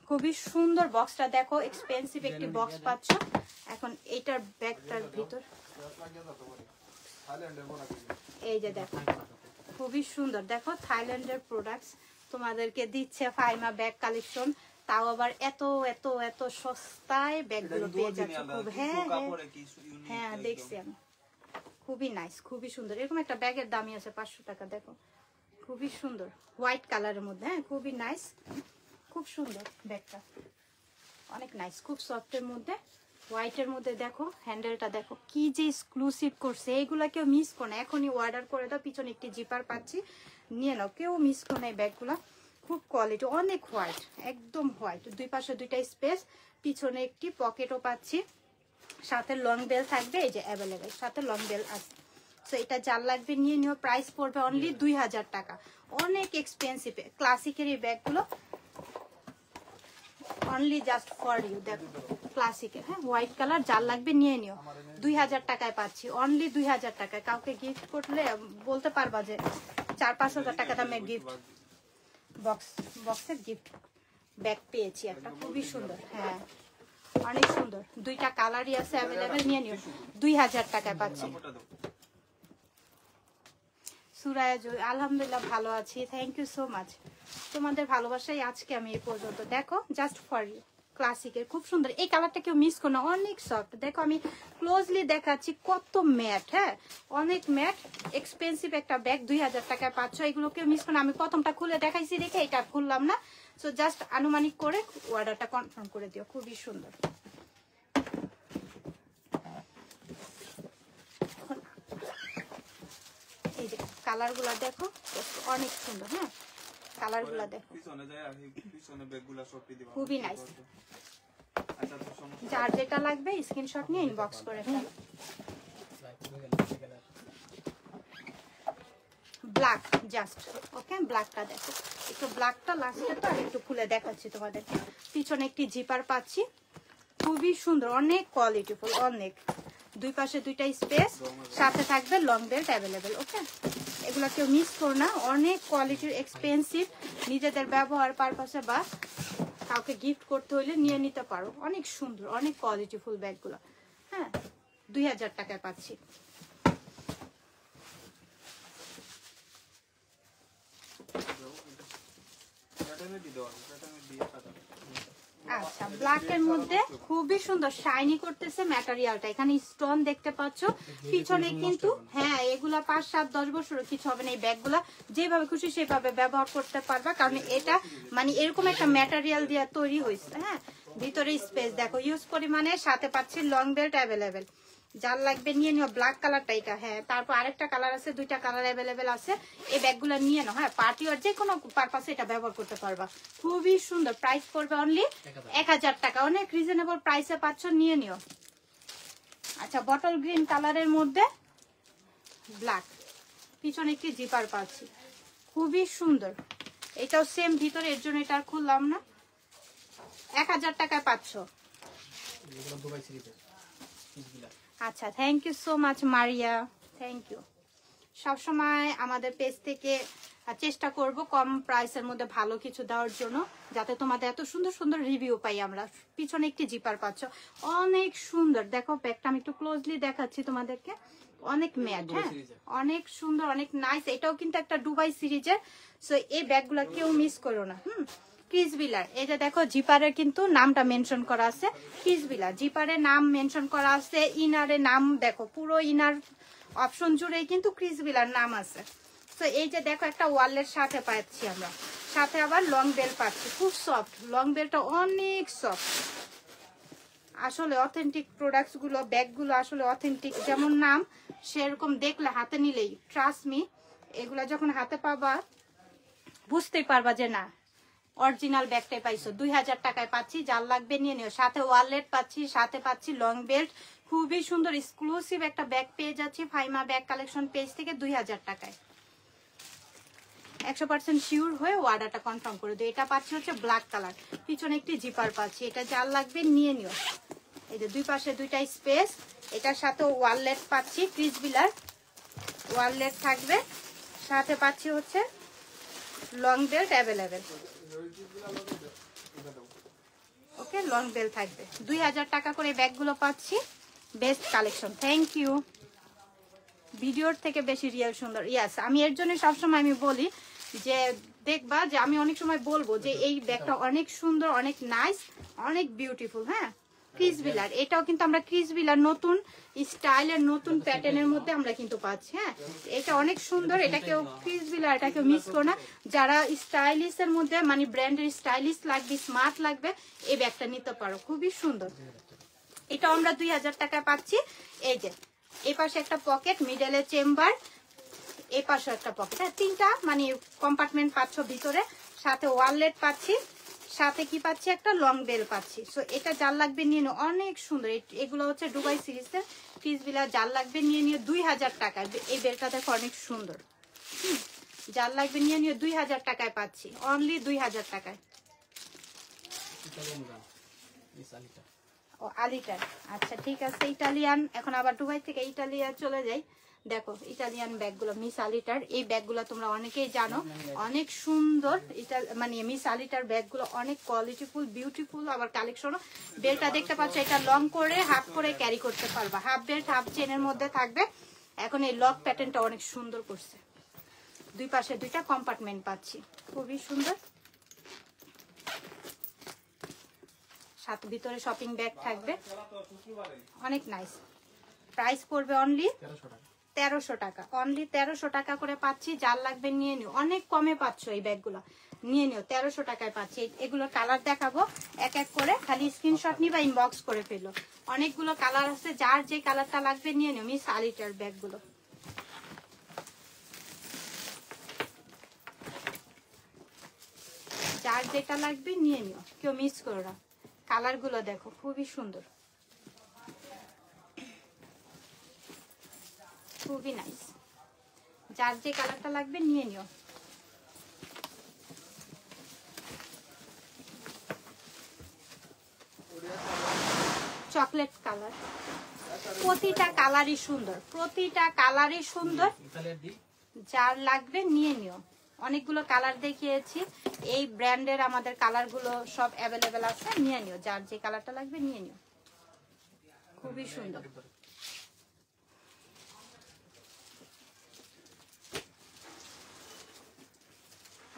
খুবই সুন্দর। বক্সটা দেখো, এক্সপেন্সিভ একটি বক্স পাচ্ছ। এখন এইটার ব্যাগটার ভিতর এই যে দেখো, খুবই সুন্দর। দেখো থাইল্যান্ডের প্রোডাক্টস তোমাদেরকে দিচ্ছে ফাইমা ব্যাগ কালেকশন, তাও আবার এত এত এত সস্তায় ব্যাগগুলো পেয়ে যাচ্ছে। খুব হ্যাঁ দেখছি আমি, খুবই নাইস, খুবই সুন্দর। এরকম একটা ব্যাগের দামই আছে 500 টাকা। দেখো খুবই সুন্দর, হোয়াইট কালারের মধ্যে। হ্যাঁ, খুবই নাইস, খুব সুন্দর ব্যাগটা, অনেক নাইস, খুব সফটের মধ্যে, হোয়াইটের মধ্যে। দেখো হ্যান্ডেলটা দেখো কি যে এক্সক্লুসিভ করছে, এইগুলা কেউ মিস করো না, এখনই অর্ডার করে দাও। পিছনে একটি জিপার পাচ্ছি, নিয়ে নাও, কেউ মিস করো না এই ব্যাগগুলা, খুব কোয়ালিটি, অনেক হোয়াইট, একদম হোয়াইট। দুই পাশে দুইটা স্পেস, পিছনে একটি পকেটও পাচ্ছি, সাথে লং বেল থাকবে, এই যে অ্যাভেলেবেল, সাথে লং বেল আছে। সো এটা যার লাগবে নিয়ে নিও, প্রাইস পড়বে অনলি 2000 টাকা, অনেক এক্সপেন্সিভ ক্লাসিকের এই ব্যাগগুলো, অনলি জাস্ট ফর ইউ। দেখো ক্লাসিকের, হ্যাঁ হোয়াইট কালার, যার লাগবে নিয়ে নিও, 2000 টাকায় পাচ্ছি, অনলি 2000 টাকায়। কাউকে গিফট করলে বলতে পারবা যে 4-5 হাজার টাকা দামের গিফট বক্সের গিফট ব্যাগ পেয়েছি একটা, খুবই সুন্দর। হ্যাঁ অনেক সুন্দর, দুইটা কালারই আছে অ্যাভেলেবেল, নিয়ে নিও, 2000 টাকায় পাচ্ছি। সুরায়া, আলহামদুলিল্লাহ ভালো আছি, থ্যাংক ইউ সো মাচ। তোমাদের ভালোবাসাই আজকে আমি এই পর্যন্ত। দেখো জাস্ট ফর ইউ, ক্লাসিকের, খুব সুন্দর। এই কালারটা কেউ মিস করো না, অনেক সফট। দেখো আমি ক্লোজলি দেখাচ্ছি, কত ম্যাট, হ্যাঁ অনেক ম্যাট, এক্সপেন্সিভ একটা ব্যাগ, 2000 টাকায় পাচ্ছ। এগুলো কেউ মিস করো না। আমি প্রথমটা খুলে দেখাইছি দেখে এটা খুললাম না, সো জাস্ট আনুমানিক করে অর্ডারটা কনফার্ম করে দিও, খুবই সুন্দর। এই যে কালারগুলো দেখো, অনেক সুন্দর। হ্যাঁ কালারগুলো দেখো, খুবই নাইস। যার যেটা লাগবে স্ক্রিনশট নিয়ে ইনবক্স করে ফেলো। ব্ল্যাক জাস্ট, ওকে ব্ল্যাকটা দেখো, একটু ব্ল্যাকটা লাস্টেরটা একটু খুলে দেখাচ্ছি তোমাদেরকে। পিছনে একটি জিপার পাচ্ছি, খুবই সুন্দর, অনেক কোয়ালিটিফুল, অনেক। দুই পাশে দুইটা স্পেস, সাথে থাকবে লং বেল্ট অ্যাভেলেবেল। ওকে, এগুলো কেউ মিস করো না, অনেক কোয়ালিটির, এক্সপেন্সিভ, নিজেদের ব্যবহার পারপাসে বা কাউকে গিফট করতে হইলে নিয়ে নিতে পারো। অনেক সুন্দর, অনেক কোয়ালিটিফুল ব্যাগগুলো। হ্যাঁ 2000 টাকায় পাচ্ছি। আচ্ছা, ব্ল্যাকের মধ্যে খুবই সুন্দর শাইনি করতেছে ম্যাটেরিয়ালটা, এখানে স্টোন দেখতে পাচ্ছ। পিছনে কিন্তু হ্যাঁ এগুলা 5-7-10 বছর কিছু হবে না। এই ব্যাগগুলা যেভাবে খুশি সেভাবে ব্যবহার করতে পারবা, কারণ এটা মানে এরকম একটা ম্যাটেরিয়াল দিয়ে তৈরি হয়েছে। হ্যাঁ ভিতরে স্পেস দেখো ইউজ পরিমাণে, সাথে পাচ্ছি লং বেল্ট অ্যাভেলেবেল, যার লাগবে নিয়ে নিও। ব্ল্যাক কালারটা এটা, হ্যাঁ তারপর আরেকটা কালার আছে, দুইটা কালার অ্যাভেলেবেল আছে। এই ব্যাগগুলো নিয়ে নাও, হ্যাঁ পার্টি আর যে কোনো পারপাসে এটা ব্যবহার করতে পারবা, খুবই সুন্দর। প্রাইস পড়বে অনলি 1000 টাকা, অনেক রিজনেবল প্রাইসে পাচ্ছ, নিয়ে নিও। আচ্ছা, বটল গ্রিন কালারের মধ্যে ব্ল্যাক, পিছনে একটি জিপার পাচ্ছি, খুবই সুন্দর। এটাও সেম ভিতরে, এর জন্য এটা আর খুললাম না। 1000 টাকায় পাচ্ছ। আচ্ছা, thank you so much Maria, thank you. সবসময় আমাদের পেজ থেকে চেষ্টা করব কম প্রাইসের মধ্যে ভালো কিছু দেওয়ার জন্য, যাতে তোমাদের এত সুন্দর সুন্দর রিভিউ পাই আমরা। পিছনে একটি জিপার পাচ্ছ, অনেক সুন্দর। দেখো ব্যাগটা আমি একটু ক্লোজলি দেখাচ্ছি তোমাদেরকে, অনেক ম্যাট, হ্যাঁ অনেক সুন্দর, অনেক নাইস। এটাও কিন্তু একটা দুবাই সিরিজের, সো এই ব্যাগগুলো কেউ মিস করো না। ক্রিসবিলার, এই যে দেখো জিপারের কিন্তু নামটা মেনশন করা আছে, ক্রিসবিলার জিপারের নাম মেনশন করা আছে। ইনারের নাম দেখো, পুরো ইনার অপশন জুড়ে কিন্তু ক্রিসবিলার নাম আছে। তো এই যে দেখো একটা ওয়ালের সাথে পাচ্ছি আমরা, সাথে আবার লং বেল পাচ্ছি, খুব সফট, লং বেলটা অনেক সফট। আসলে অথেন্টিক প্রোডাক্টস গুলো, ব্যাগগুলো আসলে অথেন্টিক, যেমন নাম সেরকম দেখলে হাতে নিলেই ট্রাস্ট মি, এগুলা যখন হাতে পাবা বুঝতেই পারবা যে না অরিজিনাল ব্যাগটাই পাইছো। 2000 টাকায় পাচ্ছি, যার লাগবে নিয়ে নিও। সাথে ওয়ালেট পাচ্ছি, সাথে পাচ্ছি লং বেল্ট, খুবই সুন্দর এক্সক্লুসিভ একটা ব্যাগ পেয়ে যাচ্ছি ফাইমা ব্যাগ কালেকশন পেজ থেকে 2000 টাকায়। 100% শিওর হয়ে অর্ডারটা কনফার্ম করে দিও। এটা পাচ্ছি হচ্ছে ব্ল্যাক কালার, পিছনে একটি জিপার পাচ্ছি, এটা যার লাগবে নিয়ে নিও। এই যে দুই পাশে দুইটা স্পেস, এটার সাথে ওয়ালেট পাচ্ছি, ক্রিস বিলার ওয়ালেট থাকবে, সাথে পাচ্ছি হচ্ছে লং বেল্ট অ্যাভেলেবেল। ওকে, লং বেল্ট থাকবে। 2000 টাকা করে ব্যাগগুলো পাচ্ছি, বেস্ট কালেকশন। Thank you. ভিডিওর থেকে বেশি রিয়েল সুন্দর। ইয়াস, আমি এর জন্য সবসময় আমি বলি যে দেখবা যে আমি অনেক সময় বলবো যে এই ব্যাগটা অনেক সুন্দর, অনেক নাইস, অনেক বিউটিফুল। হ্যাঁ, ক্রিস বিলার, এটাও কিন্তু আমরা ক্রিস বিলার নতুন স্টাইলের নতুন প্যাটার্নের মধ্যে আমরা কিন্তু পাচ্ছি। হ্যাঁ, এটা অনেক সুন্দর, এটাকেও ক্রিস বিলার, এটাকেও মিস করো না। যারা স্টাইলিশ এর মধ্যে মানে ব্র্যান্ডের স্টাইলিশ লাগবে, স্মার্ট লাগবে, এই ব্যাগটা নিতে পারো, খুবই সুন্দর। এটা আমরা 2000 টাকায় পাচ্ছি। এই যে এই পাশে একটা পকেট, মিডলে চেম্বার, এই পাশে একটা পকেট, হ্যাঁ তিনটা মানে কম্পার্টমেন্ট পাচ্ছ ভিতরে, সাথে ওয়ালেট পাচ্ছি, সাথে কি পাচ্ছি একটা লং বেল পাচ্ছি। সো এটা যার লাগবে নিয়ে নিও, অনেক সুন্দর। এগুলো হচ্ছে দুবাই সিরিজের ক্রিস বিলার, যার লাগবে নিয়ে নিও 2000 টাকায়। এই বেলটা দেখো অনেক সুন্দর, যার লাগবে নিয়ে নিও 2000 টাকায় পাচ্ছি, অনলি 2000 টাকায়। ও আলিটার, আচ্ছা ঠিক আছে, ইটালিয়ান। এখন আবার দুবাই থেকে ইটালিয়ান চলে যাই। দেখো ইটালিয়ান ব্যাগগুলো, মিস আলিটার, এই ব্যাগগুলো তোমরা অনেকেই জানো, অনেক সুন্দর। এটা মানে মিস আলিটার ব্যাগগুলো অনেক কোয়ালিটিফুল, বিউটিফুল, আবার কালেকশনও। বেল্টটা দেখতে পাচ্ছ, এটা লং করে হাফ করে ক্যারি করতে পারবা, হাফ বেল্ট হাফ চেনের মধ্যে থাকবে। এখন এই লক প্যাটার্নটা অনেক সুন্দর করছে, দুই পাশে দুইটা কম্পার্টমেন্ট পাচ্ছি, খুবই সুন্দর। সাথে ভিতরে শপিং ব্যাগ থাকবে, অনেক নাইস। প্রাইস পড়বে অনলি 1300 টাকা, অনলি 1300 টাকা করে পাচ্ছি। যার লাগবে নিয়ে নিও, অনেক কমে পাচ্ছ এই ব্যাগগুলো, নিয়ে নিও 1300 টাকায় পাচ্ছি। এগুলো কালার দেখাবো এক এক করে, খালি স্ক্রিনশট নিবা, ইনবক্স করে ফেলো। অনেকগুলো কালার আছে, যার যে কালারটা লাগবে নিয়ে নিও। মিস আলিটার ব্যাগগুলো, যার যেটা লাগবে নিয়ে নিও, কেউ মিস করো না। কালারগুলো দেখো খুবই সুন্দর, খুবই নাইস। যার যে কালারটা লাগবে নিয়ে নিও। চকলেট কালার, প্রতিটা কালারই সুন্দর, প্রতিটা কালারই সুন্দর। যার লাগবে নিয়ে নিও। অনেকগুলো কালার দেখিয়েছি, এই ব্র্যান্ডের আমাদের কালারগুলো সব অ্যাভেলেবেল আছে, নিয়ে নিও। যার যে কালারটা লাগবে নিয়ে নিও, খুবই সুন্দর।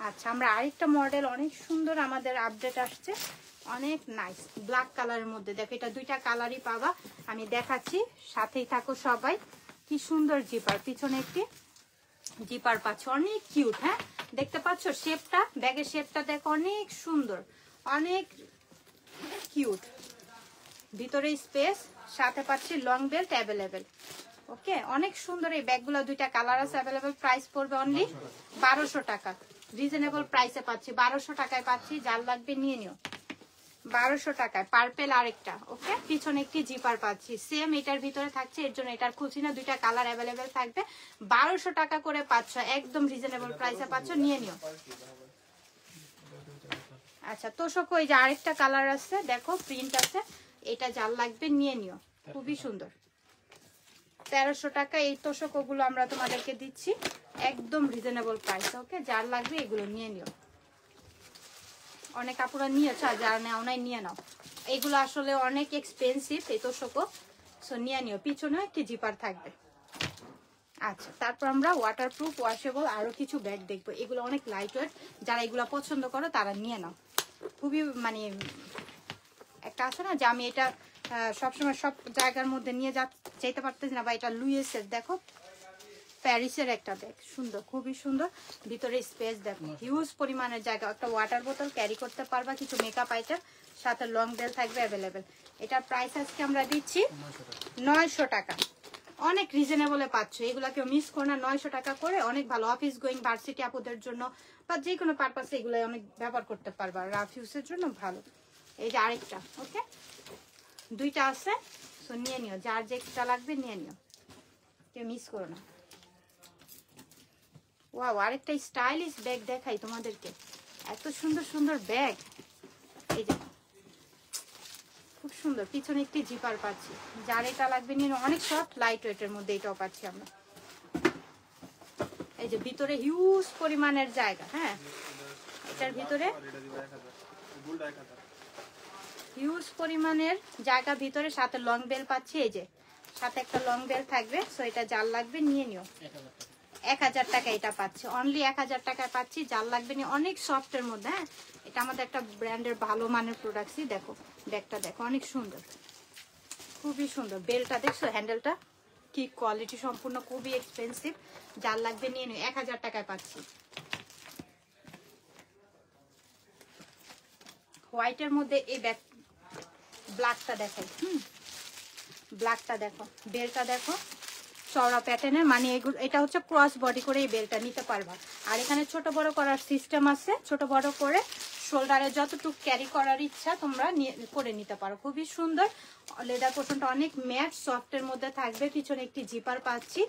আচ্ছা, আমরা আরেকটা মডেল অনেক সুন্দর আমাদের আপডেট আসছে, অনেক নাইস, ব্ল্যাক কালারের মধ্যে। দেখো এটা দুইটা কালারই পাবা, আমি দেখাচ্ছি, সাথেই থাকো সবাই। কি সুন্দর জিপার, পিছনে একটি জিপার পাচ্ছ, অনেক কিউট। হ্যাঁ, দেখতে পাচ্ছ শেপটা, ব্যাগের শেপটা দেখো অনেক সুন্দর, অনেক কিউট। ভিতরে স্পেস, সাথে পাচ্ছি লং বেল্ট অ্যাভেলেবেল। ওকে, অনেক সুন্দর এই ব্যাগগুলো, দুইটা কালার আছে অ্যাভেলেবেল। প্রাইস পড়বে অনলি 1200 টাকা, রিজনেবল প্রাইসে পাচ্ছি, 1200 টাকায় পাচ্ছি। যার লাগবে নিয়ে নিও, 1200 টাকায়। পার্পেল আরেকটা, ওকে, পিছনে একটি জিপার পাচ্ছি, সেম এটার ভিতরে থাকছে, এর জন্য এটার খুঁজি না, দুইটা কালার অ্যাভেলেবেল থাকবে। 1200 টাকা করে পাচ্ছ, একদম রিজনেবল প্রাইসে পাচ্ছ, নিয়ে নিও। আচ্ছা, তোষক ওই যে আরেকটা কালার আছে, দেখো প্রিন্ট আছে, এটা যার লাগবে নিয়ে নিও, খুবই সুন্দর। 1300 টাকা এই তোষক ওগুলো আমরা তোমাদেরকে দিচ্ছি, একদম রিজনেবল প্রাইস। ওকে, যার লাগবে এগুলো নিয়ে নিও। অনেক আপুরা নিয়েছো, আর যারা নেও নাই নিয়ে নাও, এগুলো আসলে অনেক এক্সপেন্সিভ এই তোষকও, সো নিয়ে নিও। পিছনেও একটি জিপার থাকবে। আচ্ছা, তারপর আমরা ওয়াটারপ্রুফ ওয়াশেবল আরো কিছু ব্যাগ দেখবো, এগুলো অনেক লাইট ওয়েট, যারা এগুলো পছন্দ করো তারা নিয়ে নাও। খুবই মানে একটা আছে না যে আমি এটা সবসময় সব জায়গার মধ্যে নিয়ে যেতে পারতেছি না, বা এটা লুইসের, দেখো প্যারিসের একটা ব্যাগ, সুন্দর, খুবই সুন্দর। ভিতরে স্পেস দেখো, হিউজ পরিমাণের জায়গা, একটা ওয়াটার বোতল ক্যারি করতে পারবা, কিছু মেকআপ আইটেম, সাথে লং বেল থাকবে অ্যাভেলেবেল। এটার প্রাইস আজকে আমরা দিচ্ছি 900 টাকা। অনেক রিজনেবলে পাচ্ছ, এগুলা কেউ মিস করো না। 900 টাকা করে অনেক ভালো, অফিস গোয়িং ভার্সিটি আপুদের জন্য বা যে কোনো পারপাসে এগুলো অনেক ব্যবহার করতে পারবা, রাফ ইউজের জন্য ভালো। এই যে আরেকটা, ওকে, দুইটা আছে, সো নিয়ে নিও, যার যেটা লাগবে নিয়ে নিও, কেউ মিস করো না। ওয়াও, আরেকটা স্টাইলিশ ব্যাগ দেখাই তোমাদেরকে, এত সুন্দর সুন্দর ব্যাগ। এই যে খুব সুন্দর, পিছনে একটি জিপার পাচ্ছি, যার এটা লাগবে নিয়ে, অনেক সফট লাইট ওয়েটের মধ্যে এটাও পাচ্ছি আমরা। এই যে ভিতরে হিউজ পরিমাণের জায়গা, হ্যাঁ, এটার ভিতরে হিউজ পরিমাণের জায়গা ভিতরে, সাথে লং বেল পাচ্ছি। এই যে সাথে একটা লং বেল থাকবে, সো এটা যার লাগবে নিয়ে নিও। 1000 টাকা এটা পাচ্ছি, অনলি 1000 টাকায় পাচ্ছি, যার লাগবে নিয়ে। অনেক সফটের মধ্যে, হ্যাঁ, এটা আমাদের একটা ব্র্যান্ডের ভালো মানের প্রোডাক্টসই। দেখো ব্যাগটা দেখো, অনেক সুন্দর, খুবই সুন্দর। বেলটা দেখছো, হ্যান্ডেলটা কি কোয়ালিটি সম্পূর্ণ, খুবই এক্সপেন্সিভ, যার লাগবে নিয়ে নিও। 1000 টাকায় পাচ্ছি। হোয়াইটের মধ্যে এই ব্যাগ, ব্ল্যাকটা দেখো, ব্ল্যাকটা দেখো, বেলটা দেখো, চওড়া প্যাটার্নের, মানে এটা হচ্ছে ক্রস বডি করে এই বেলটা নিতে পারবা। আর এখানে ছোট বড় করার সিস্টেম আছে, ছোট বড় করে শোল্ডারে যতটুকু ক্যারি করার ইচ্ছা তোমরা করে নিতে পারো। খুবই সুন্দর, লেদার পোর্শনটা অনেক ম্যাট সফটের মধ্যে থাকবে, পিছনে একটি জিপার পাচ্ছি,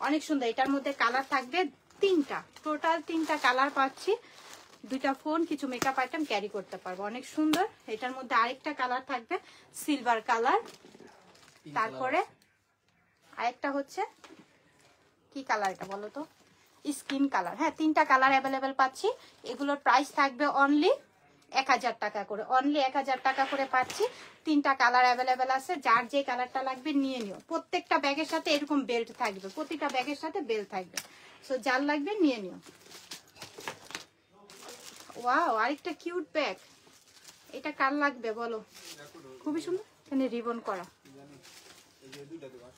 অনেক সুন্দর। এটার মধ্যে কালার থাকবে 3টা, টোটাল 3টা কালার পাচ্ছি। 2টা ফোন, কিছু মেকআপ আইটেম ক্যারি করতে পারবো, অনেক সুন্দর। এটার মধ্যে আরেকটা কালার থাকবে সিলভার কালার, তারপরে আরেকটা হচ্ছে কি কালার, এটা বলো তো, স্কিন কালার। হ্যাঁ, 3টা কালার অ্যাভেলেবেল পাচ্ছি। এগুলোর প্রাইস থাকবে অনলি 1000 টাকা করে, অনলি 1000 টাকা করে পাচ্ছি। 3টা কালার অ্যাভেলেবেল আছে, যার যে কালারটা লাগবে নিয়ে নিও। প্রত্যেকটা ব্যাগের সাথে এরকম বেল্ট থাকবে, প্রতিটা ব্যাগের সাথে বেল্ট থাকবে, সো যার লাগবে নিয়ে নিও। ওয়াও, আরেকটা কিউট ব্যাগ, এটা কার লাগবে বলো, খুবই সুন্দর, এখানে রিবন করা,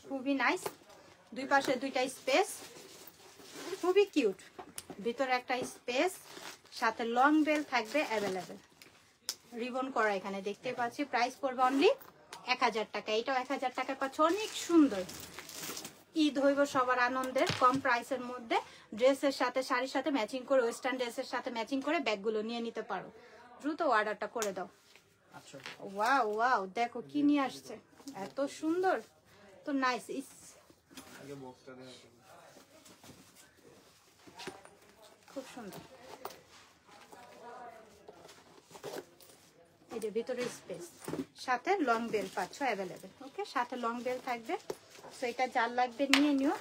খুবই নাইস। দুই পাশে 2টা স্পেস, খুবই কিউট। ভিতরে একটা স্পেস, সাথে লং বেল থাকবে অ্যাভেলেবেল, রিবন করা এখানে দেখতে পাচ্ছি। প্রাইস পড়বে অনলি 1000 টাকা। এটাও 1000 টাকা পাচ্ছ, অনেক সুন্দর। ঈদ হইব সবার আনন্দের, কম প্রাইসের মধ্যে ড্রেসের সাথে, শাড়ির সাথে ম্যাচিং করে, ওয়েস্টার্ন ড্রেসের সাথে ম্যাচিং করে ব্যাগগুলো নিয়ে নিতে পারো। দ্রুত অর্ডারটা করে দাও। ওয়াও ওয়াও, দেখো কি নিয়ে আসছে, এত সুন্দর, তো নাইস। খুব সুন্দর, এই যে ভিতরে স্পেস, সাথে লং বেল পাচ্ছ অ্যাভেলেবেল, ওকে, সাথে লং বেল থাকবে। সো এটা যার লাগবে নিয়ে নিও,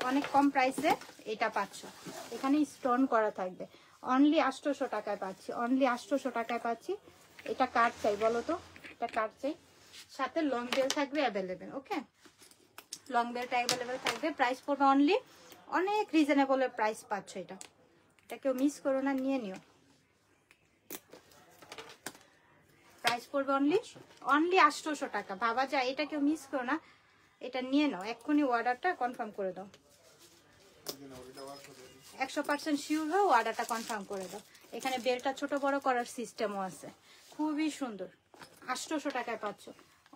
অনেক কম প্রাইসে এটা পাচ্ছ। এখানে স্টোন করা থাকবে, অনলি 800 টাকায় পাচ্ছি, অনলি 800 টাকায় পাচ্ছি। এটা কার্ড চাই বলো তো, এটা কার্ড চাই, সাথে লং বেল থাকবে অ্যাভেলেবেল, ওকে, লং বেলটা অ্যাভেলেবেল থাকবে। প্রাইস পড়বে অনলি, অনেক রিজনেবল প্রাইস পাচ্ছ। এটা কেউ মিস করো না, নিয়ে নিও। প্রাইস পড়বে অনলি 800 টাকা। ভাবা যায়, এটা কেউ মিস করো না, এটা নিয়ে নাও, এক্ষুনি অর্ডারটা কনফার্ম করে দাও। 100% শিওর হও, অর্ডারটা কনফার্ম করে দাও। এখানে বেলটা ছোট বড় করার সিস্টেমও আছে, খুবই সুন্দর। 800 টাকায় পাচ্ছ,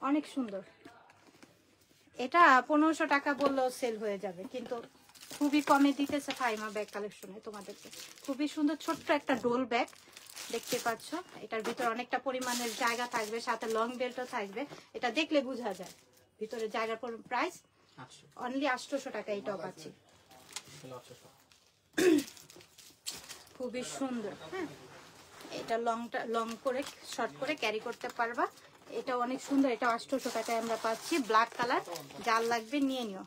অনেক সুন্দর। এটা 1500 টাকা বললেও সেল হয়ে যাবে, কিন্তু খুবই কমে দিতেছে ফাইমা ব্যাগ কালেকশনে তোমাদেরকে। খুবই সুন্দর, ছোট্ট একটা ডোল ব্যাগ দেখতে পাচ্ছ। এটার ভিতরে অনেকটা পরিমাণের জায়গা থাকবে, সাথে লং বেল্টও থাকবে, এটা দেখলে বোঝা যায়। ভিতরে জায়গার প্রাইস অনলি 800 টাকা, এটাও পাচ্ছি, খুবই সুন্দর। হ্যাঁ, এটা লং করে শর্ট করে ক্যারি করতে পারবা, এটা অনেক সুন্দর। এটা 800 টাকায় আমরা পাচ্ছি, ব্ল্যাক কালার, যার লাগবে নিয়ে নিও।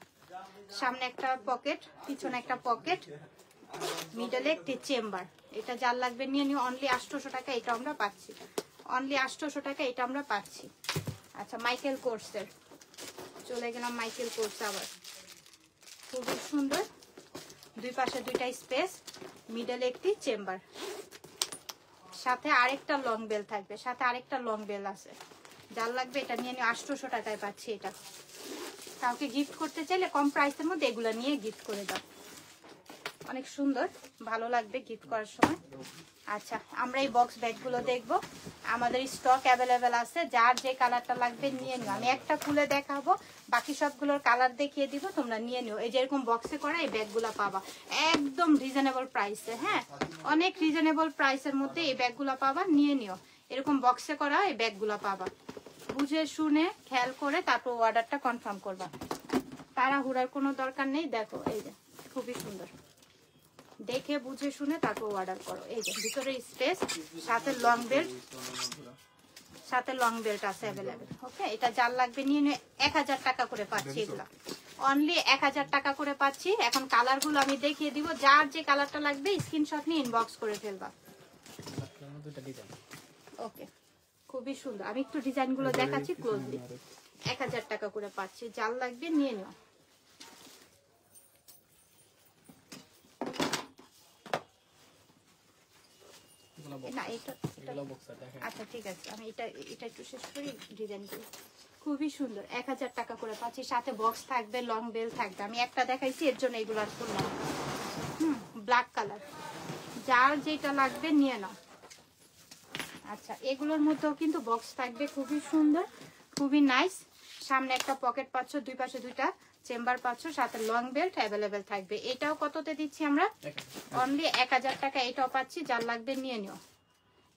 সামনে একটা পকেট, পিছনে একটা পকেট, মিডলে একটি চেম্বার, এটা যার লাগবে নিয়ে নিও। অনলি 800 টাকা এটা আমরা পাচ্ছি, অনলি 800 টাকা এটা আমরা পাচ্ছি। আচ্ছা, মাইকেল কোর্সের চলে গেলাম, মাইকেল কোর্স আবার খুবই সুন্দর। দুই পাশে 2টা স্পেস, মিডলে একটি চেম্বার, সাথে আরেকটা লং বেল থাকবে, সাথে আরেকটা লং বেল আছে, যার লাগবে এটা নিয়ে নিও। 800 টাকায় পাচ্ছি এটা, কাউকে গিফট করতে চাইলে কম প্রাইসের মধ্যে এগুলো নিয়ে গিফট করে দাও, অনেক সুন্দর, ভালো লাগবে গিফট করার সময়। আচ্ছা, আমরা এই বক্স ব্যাগগুলো দেখবো, আমাদের স্টক অ্যাভেলেবেল আছে, যার যে কালারটা লাগবে নিয়ে নিও। আমি একটা খুলে দেখাবো, বাকি সবগুলোর কালার দেখিয়ে দিব, তোমরা নিয়ে নিও। এই যে এরকম বক্সে করা এই ব্যাগগুলো পাবা একদম রিজনেবল প্রাইসে, হ্যাঁ অনেক রিজনেবল প্রাইসের মধ্যে এই ব্যাগগুলো পাবা, নিয়ে নিও। এরকম বক্সে করা এই ব্যাগগুলো পাবা, বুঝে শুনে খেয়াল করে তারপর অর্ডারটা কনফার্ম করবা, তাড়াহুড়ার কোনো দরকার নেই। দেখো এই যে খুবই সুন্দর, দেখে বুঝে শুনে তারপর অর্ডার করো। এই যে ভিতরে স্পেস, সাথে লং বেল্ট, সাথে লং বেল্ট আছে অ্যাভেলেবেল। ওকে, এটা যার লাগবে নিয়ে নিয়ে 1000 টাকা করে পাচ্ছি, এগুলা অনলি 1000 টাকা করে পাচ্ছি। এখন কালারগুলো আমি দেখিয়ে দিব, যার যে কালারটা লাগবে স্ক্রিনশট নিয়ে ইনবক্স করে ফেলবা। ওকে, খুবই সুন্দর, আমি একটু ডিজাইনগুলো দেখাচ্ছি ক্লোজলি। 1000 টাকা করে পাচ্ছি, যার লাগবে নিয়ে নিও। না এটা আচ্ছা ঠিক আছে, আমি এটা একটু শেষ করি ডিজাইনগুলো। খুবই সুন্দর, 1000 টাকা করে পাচ্ছি, সাথে বক্স থাকবে, লং বেল থাকবে। আমি একটা দেখাইছি এর জন্য এগুলো আর করলাম। ব্ল্যাক কালার, যার যেটা লাগবে নিয়ে নাও। আচ্ছা, এগুলোর মধ্যেও কিন্তু বক্স থাকবে, খুবই সুন্দর, খুবই নাইস। সামনে একটা পকেট পাচ্ছ, দুই পাশে দুইটা চেম্বার পাচ্ছ, সাথে লং বেল্ট অ্যাভেলেবেল থাকবে। এটাও কততে দিচ্ছি আমরা? অনলি 1000 টাকা। এটাও পাচ্ছি, যার লাগবে নিয়ে নিও।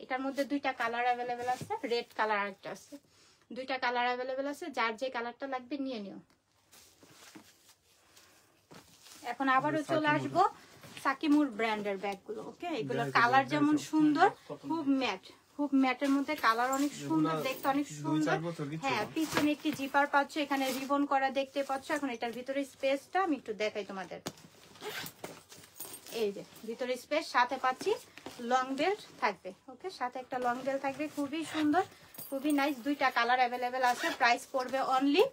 এটার মধ্যে দুইটা কালার অ্যাভেলেবেল আছে, রেড কালার আরেকটা আছে, দুইটা কালার অ্যাভেলেবেল আছে, যার যে কালারটা লাগবে নিয়ে নিও। এখন আবারও চলে আসবো সাকিমুর ব্র্যান্ডের ব্যাগগুলো। ওকে, এগুলোর কালার যেমন সুন্দর, খুব ম্যাট, খুব ম্যাটের মধ্যে কালার অনেক সুন্দর, দেখতে অনেক সুন্দর। হ্যাঁ, পিছনে একটি জিপার পাচ্ছ, এখানে রিবন করা দেখতে পাচ্ছ। এখন এটার ভিতরে স্পেসটা আমি একটু দেখাই তোমাদের। এই যে ভিতরে স্পেস, সাথে পাচ্ছি লং বেল্ট থাকবে। ওকে, সাথে একটা লং বেল্ট থাকবে, খুবই সুন্দর, খুবই নাইস। দুইটা কালার অ্যাভেলেবেল আছে, প্রাইস পড়বে অনলি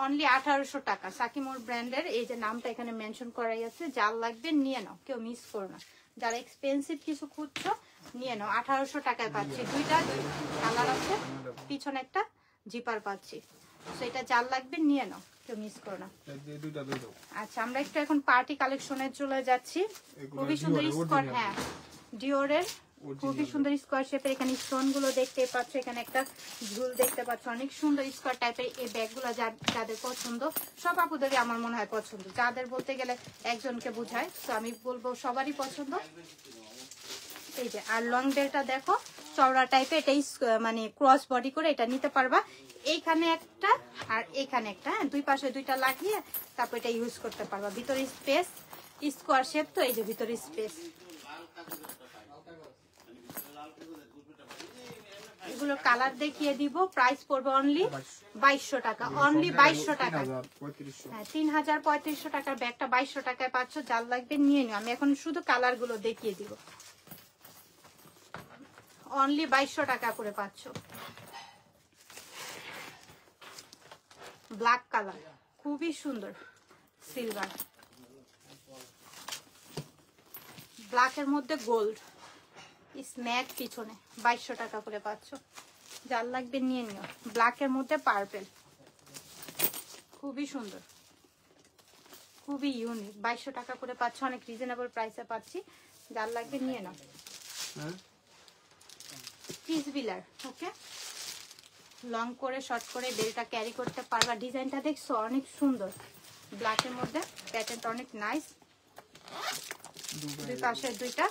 1800 টাকা। সাকিমুর ব্র্যান্ডের, এই যে নামটা এখানে মেনশন করাই আছে, যার লাগবে নিয়ে নাও, কেউ মিস করো না। যারা এক্সপেন্সিভ কিছু খুঁজছো নিয়ে নাও, 1800 টাকায় পাচ্ছি। দুইটা কালার আছে, পিছনে একটা জিপার পাচ্ছি, সেটা যার লাগবে নিয়ে নাও, কেউ মিস করো না। আচ্ছা, আমরা একটু এখন পার্টি কালেকশনে চলে যাচ্ছি। খুবই সুন্দর স্কোয়ার, হ্যাঁ ডিওরের, খুবই সুন্দর স্কোয়ার শেপের। এখানে স্টোন গুলো দেখতে পাচ্ছ, এখানে একটা ঝুল দেখতে পাচ্ছ, অনেক সুন্দর স্কোয়ার টাইপের। এই ব্যাগগুলো যাদের পছন্দ, সব আপুদেরই আমার মনে হয় পছন্দ। যাদের বলতে গেলে একজনকে বুঝায়, তো আমি বলবো সবারই পছন্দ। এই যে, আর লং বেলটা দেখো চওড়া টাইপের, এটাই মানে ক্রস বডি করে এটা নিতে পারবা। এইখানে একটা আর এইখানে একটা, হ্যাঁ দুই পাশে দুইটা লাগিয়ে তারপর এটা ইউজ করতে পারবা। ভিতরে স্পেস, স্কোয়ার শেপ, তো এই যে ভিতরে স্পেস। এগুলো কালার দেখিয়ে দিব, প্রাইস পড়বে অনলি 2200 টাকা, অনলি 2200 টাকা। হ্যাঁ, 3035 টাকার ব্যাগটা 2200 টাকায় পাচ্ছ, যার লাগবে নিয়ে নিও। আমি এখন শুধু কালার গুলো দেখিয়ে দিব, অনলি 2200 টাকা করে পাচ্ছ। ব্ল্যাক কালার, খুবই সুন্দর, সিলভার, ব্ল্যাকের মধ্যে গোল্ড, স্ন্যাক পিছনে 2200 টাকা করে পাচ্ছ, যার লাগবে নিয়ে নিও। ব্ল্যাকের মধ্যে পার্পেল, খুবই সুন্দর, খুবই ইউনিক, 2200 টাকা করে পাচ্ছ, অনেক রিজনেবল প্রাইসে পাচ্ছি, যার লাগবে নিয়ে নাও। চিজবিলার, ওকে, লং করে শর্ট করে বেলটা ক্যারি করতে পারবা। ডিজাইনটা দেখছো অনেক সুন্দর, ব্ল্যাকের মধ্যে প্যাটার্নটা অনেক নাইস। দুই পাশে দুইটা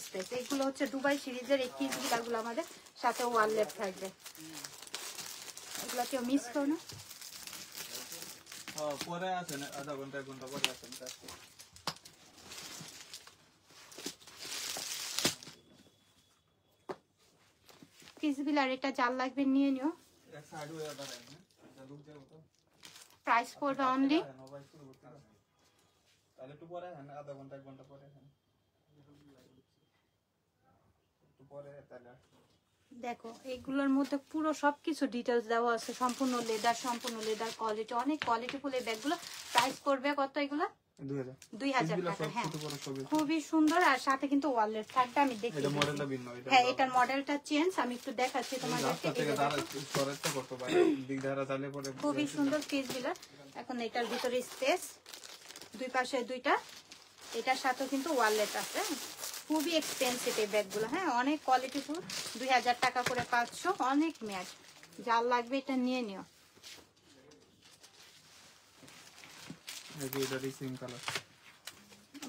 স্পেস। এগুলো হচ্ছে দুবাই সিরিজের এই চিজবিলাগুলো আমাদের সাথে ওয়াললেট থাকবে, এগুলো কেউ মিস করো না। পরে আছেন আধা ঘন্টা 1 ঘন্টা পরে আছেন। চিজবিলার, এটা যার লাগবে নিয়ে নিও। প্রাইস পড়বে অনলি, তাহলে একটু পরে আছেন, আধা ঘন্টা 1 ঘন্টা পরে আছেন, একটু পরে তাহলে। দেখো এগুলোর মধ্যে পুরো সবকিছু ডিটেলস দেওয়া আছে, সম্পূর্ণ লেদার, সম্পূর্ণ লেদার কোয়ালিটি, অনেক কোয়ালিটিফুল এই ব্যাগগুলো। প্রাইস পড়বে কত এগুলো? 2000 2000 এগুলা টাকা। সব হ্যাঁ ছোট বড় সবই। খুবই সুন্দর, আর সাথে কিন্তু ওয়ালেট থাকবে। আমি দেখি এটা মডেলটা ভিন্ন, এটা হ্যাঁ এটার মডেলটা চেঞ্জ, আমি একটু দেখাচ্ছি তোমাদেরকে। রাস্তা থেকে দাঁড়ায় সরাতে করতে পারে, দিক ধারা চালিয়ে পরে খুবই সুন্দর পিস গুলো। এখন এটার ভিতরে স্পেস, দুই পাশে দুইটা, এটার সাথে কিন্তু ওয়ালেট আছে। খুবই এক্সপেন্সিভ এই ব্যাগগুলো, হ্যাঁ অনেক কোয়ালিটিফুল। 2000 টাকা করে পাচ্ছ, অনেক ম্যাট। যার লাগবে এটা নিয়ে নিও। এটা রিসিং কালার,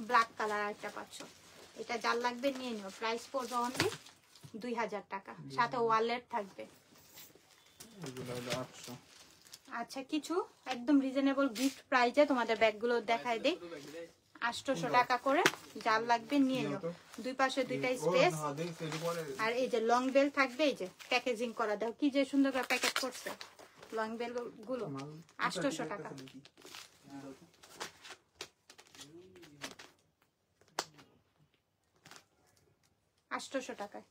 ব্ল্যাক কালার একটা পাচ্ছ, এটা যার লাগবে নিয়ে নিও। প্রাইস পড়বে অনলি 2000 টাকা, সাথে ওয়ালেট থাকবে। এগুলো হলো 800। আচ্ছা কিছু একদম রিজনেবল গিফট প্রাইজে তোমাদের ব্যাগগুলো দেখাই দেই। 800 টাকা করে, যার লাগবে নিয়ে নিও। দুই পাশে দুইটা স্পেস, আর এই যে লং বেল থাকবে। এই যে প্যাকেজিং করা, দাও কি যে সুন্দর করে প্যাকেট করছে লং বেল গুলো। 800 টাকা। আটশো টাকায়।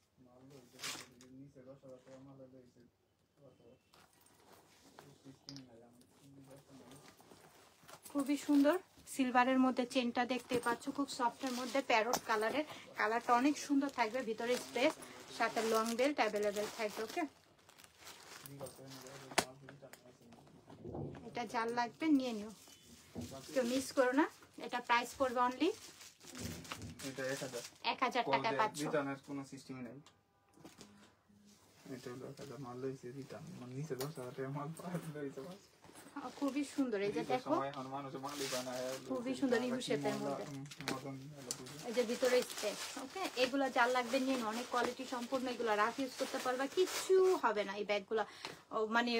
খুবই সুন্দর সিলভারের মধ্যে চেনটা দেখতে পাচ্ছ, খুব সফটের মধ্যে প্যারট কালারের। কালারটা অনেক সুন্দর থাকবে, ভিতরে স্পেস, সাথে লং বেল্ট অ্যাভেলেবেল থাকবে। ওকে এটা যার লাগবে নিয়ে নিও, কেউ মিস করো না। এটা প্রাইস পড়বে অনলি এটা 1000 টাকায় পাচ্ছ। রিটার্নের কোনো সিস্টেমই নাই। এটা হলো 1000 মাল লইছে রিটার্ন, মানে নিচে 10,000 টাকা মাল পাওয়া লইছে বাস। খুবই সুন্দর, এই যে দেখো সময় এখন মানুষ মালই বানায়। খুবই সুন্দর ইউ শেপের মধ্যে। মদন হলো বুঝি। এই যে ভিতরে স্পেস। ওকে এগুলো যার লাগবে নিয়ে নিও, অনেক কোয়ালিটি সম্পূর্ণ। এগুলো রাফ ইউজ করতে পারবা, কিছু হবে না। এই ব্যাগগুলো মানে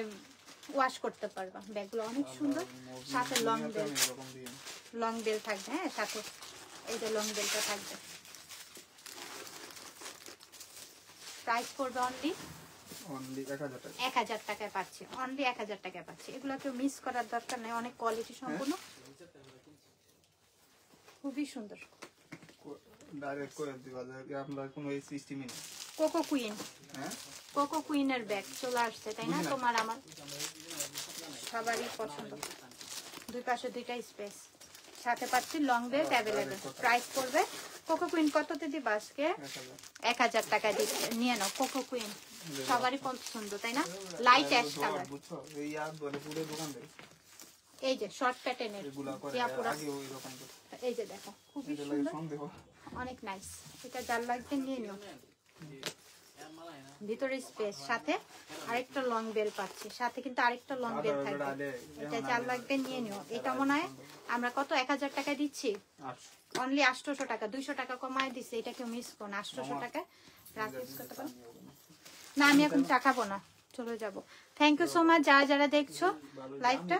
ওয়াশ করতে পারবা। ব্যাগগুলো অনেক সুন্দর, সাথে লং বেল, এরকম দিয়ে লং বেল থাকবে। হ্যাঁ সাথে এই যে লং বেলটা থাকবে। প্রাইস পড়বে অনলি অনলি 1000 টাকা। 1000 টাকায় পাচ্ছি, অনলি 1000 টাকায় পাচ্ছি। এগুলো কেউ মিস করার দরকার নেই, অনেক কোয়ালিটি সম্পূর্ণ, খুবই সুন্দর। ডাইরেক্ট করে দিবা যে আপনার কোনো এই সিস্টেমই নেই। কোকো কুইন, হ্যাঁ কোকো কুইনের ব্যাগ চলে আসছে, তাই না? তোমার আমার সবারই পছন্দ। দুই পাশে দুইটা স্পেস, সাথে পাচ্ছি লং বেল্ট অ্যাভেলেবেল। প্রাইস পড়বে কোকো কুইন কততে দিবা আজকে? 1000 টাকা দিচ্ছে, নিয়ে নাও। কোকো কুইন সবারই পছন্দ, তাই না? Light ash colour. বুঝছো এই আর বলে পুরো দোকান দেয় এই যে শর্ট প্যাটার্নের, এগুলা করে আগে ওই রকম করে। এই যে দেখো খুবই এটা লাগে সুন্দর, সন্দেহ। অনেক নাইস। এটা যার লাগবে নিয়ে নিও। ভিতরে স্পেস, সাথে আরেকটা লং বেল পাচ্ছি, সাথে কিন্তু আরেকটা লং বেল থাকবে। এটা যার লাগবে নিয়ে নিও। এটা মনে হয় আমরা কত 1000 টাকা দিচ্ছি, অনলি 800 টাকা, 200 টাকা কমায় দিচ্ছে। এটা কেউ মিস করো না, 800 টাকা রাখ ইউজ করতে পারো। না আমি এখন চা খাবো না, চলে যাব। থ্যাংক ইউ সো মাচ যারা যারা দেখছো লাইভটা,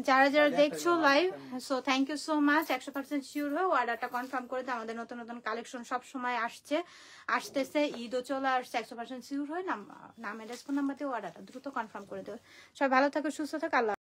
যারা যারা দেখছো live. So thank you so much. 100% sure হয়ে অর্ডারটা কনফার্ম করে দাও। আমাদের নতুন নতুন কালেকশন সব সময় আসতেছে, ঈদও চলে আসছে। 100% শিওর হয়ে নাম অ্যাড্রেস ফোন নাম্বার দিয়ে অর্ডারটা দ্রুত কনফার্ম করে দেবে। সবাই ভালো থাকো, সুস্থ থাকো, আল্লাহ।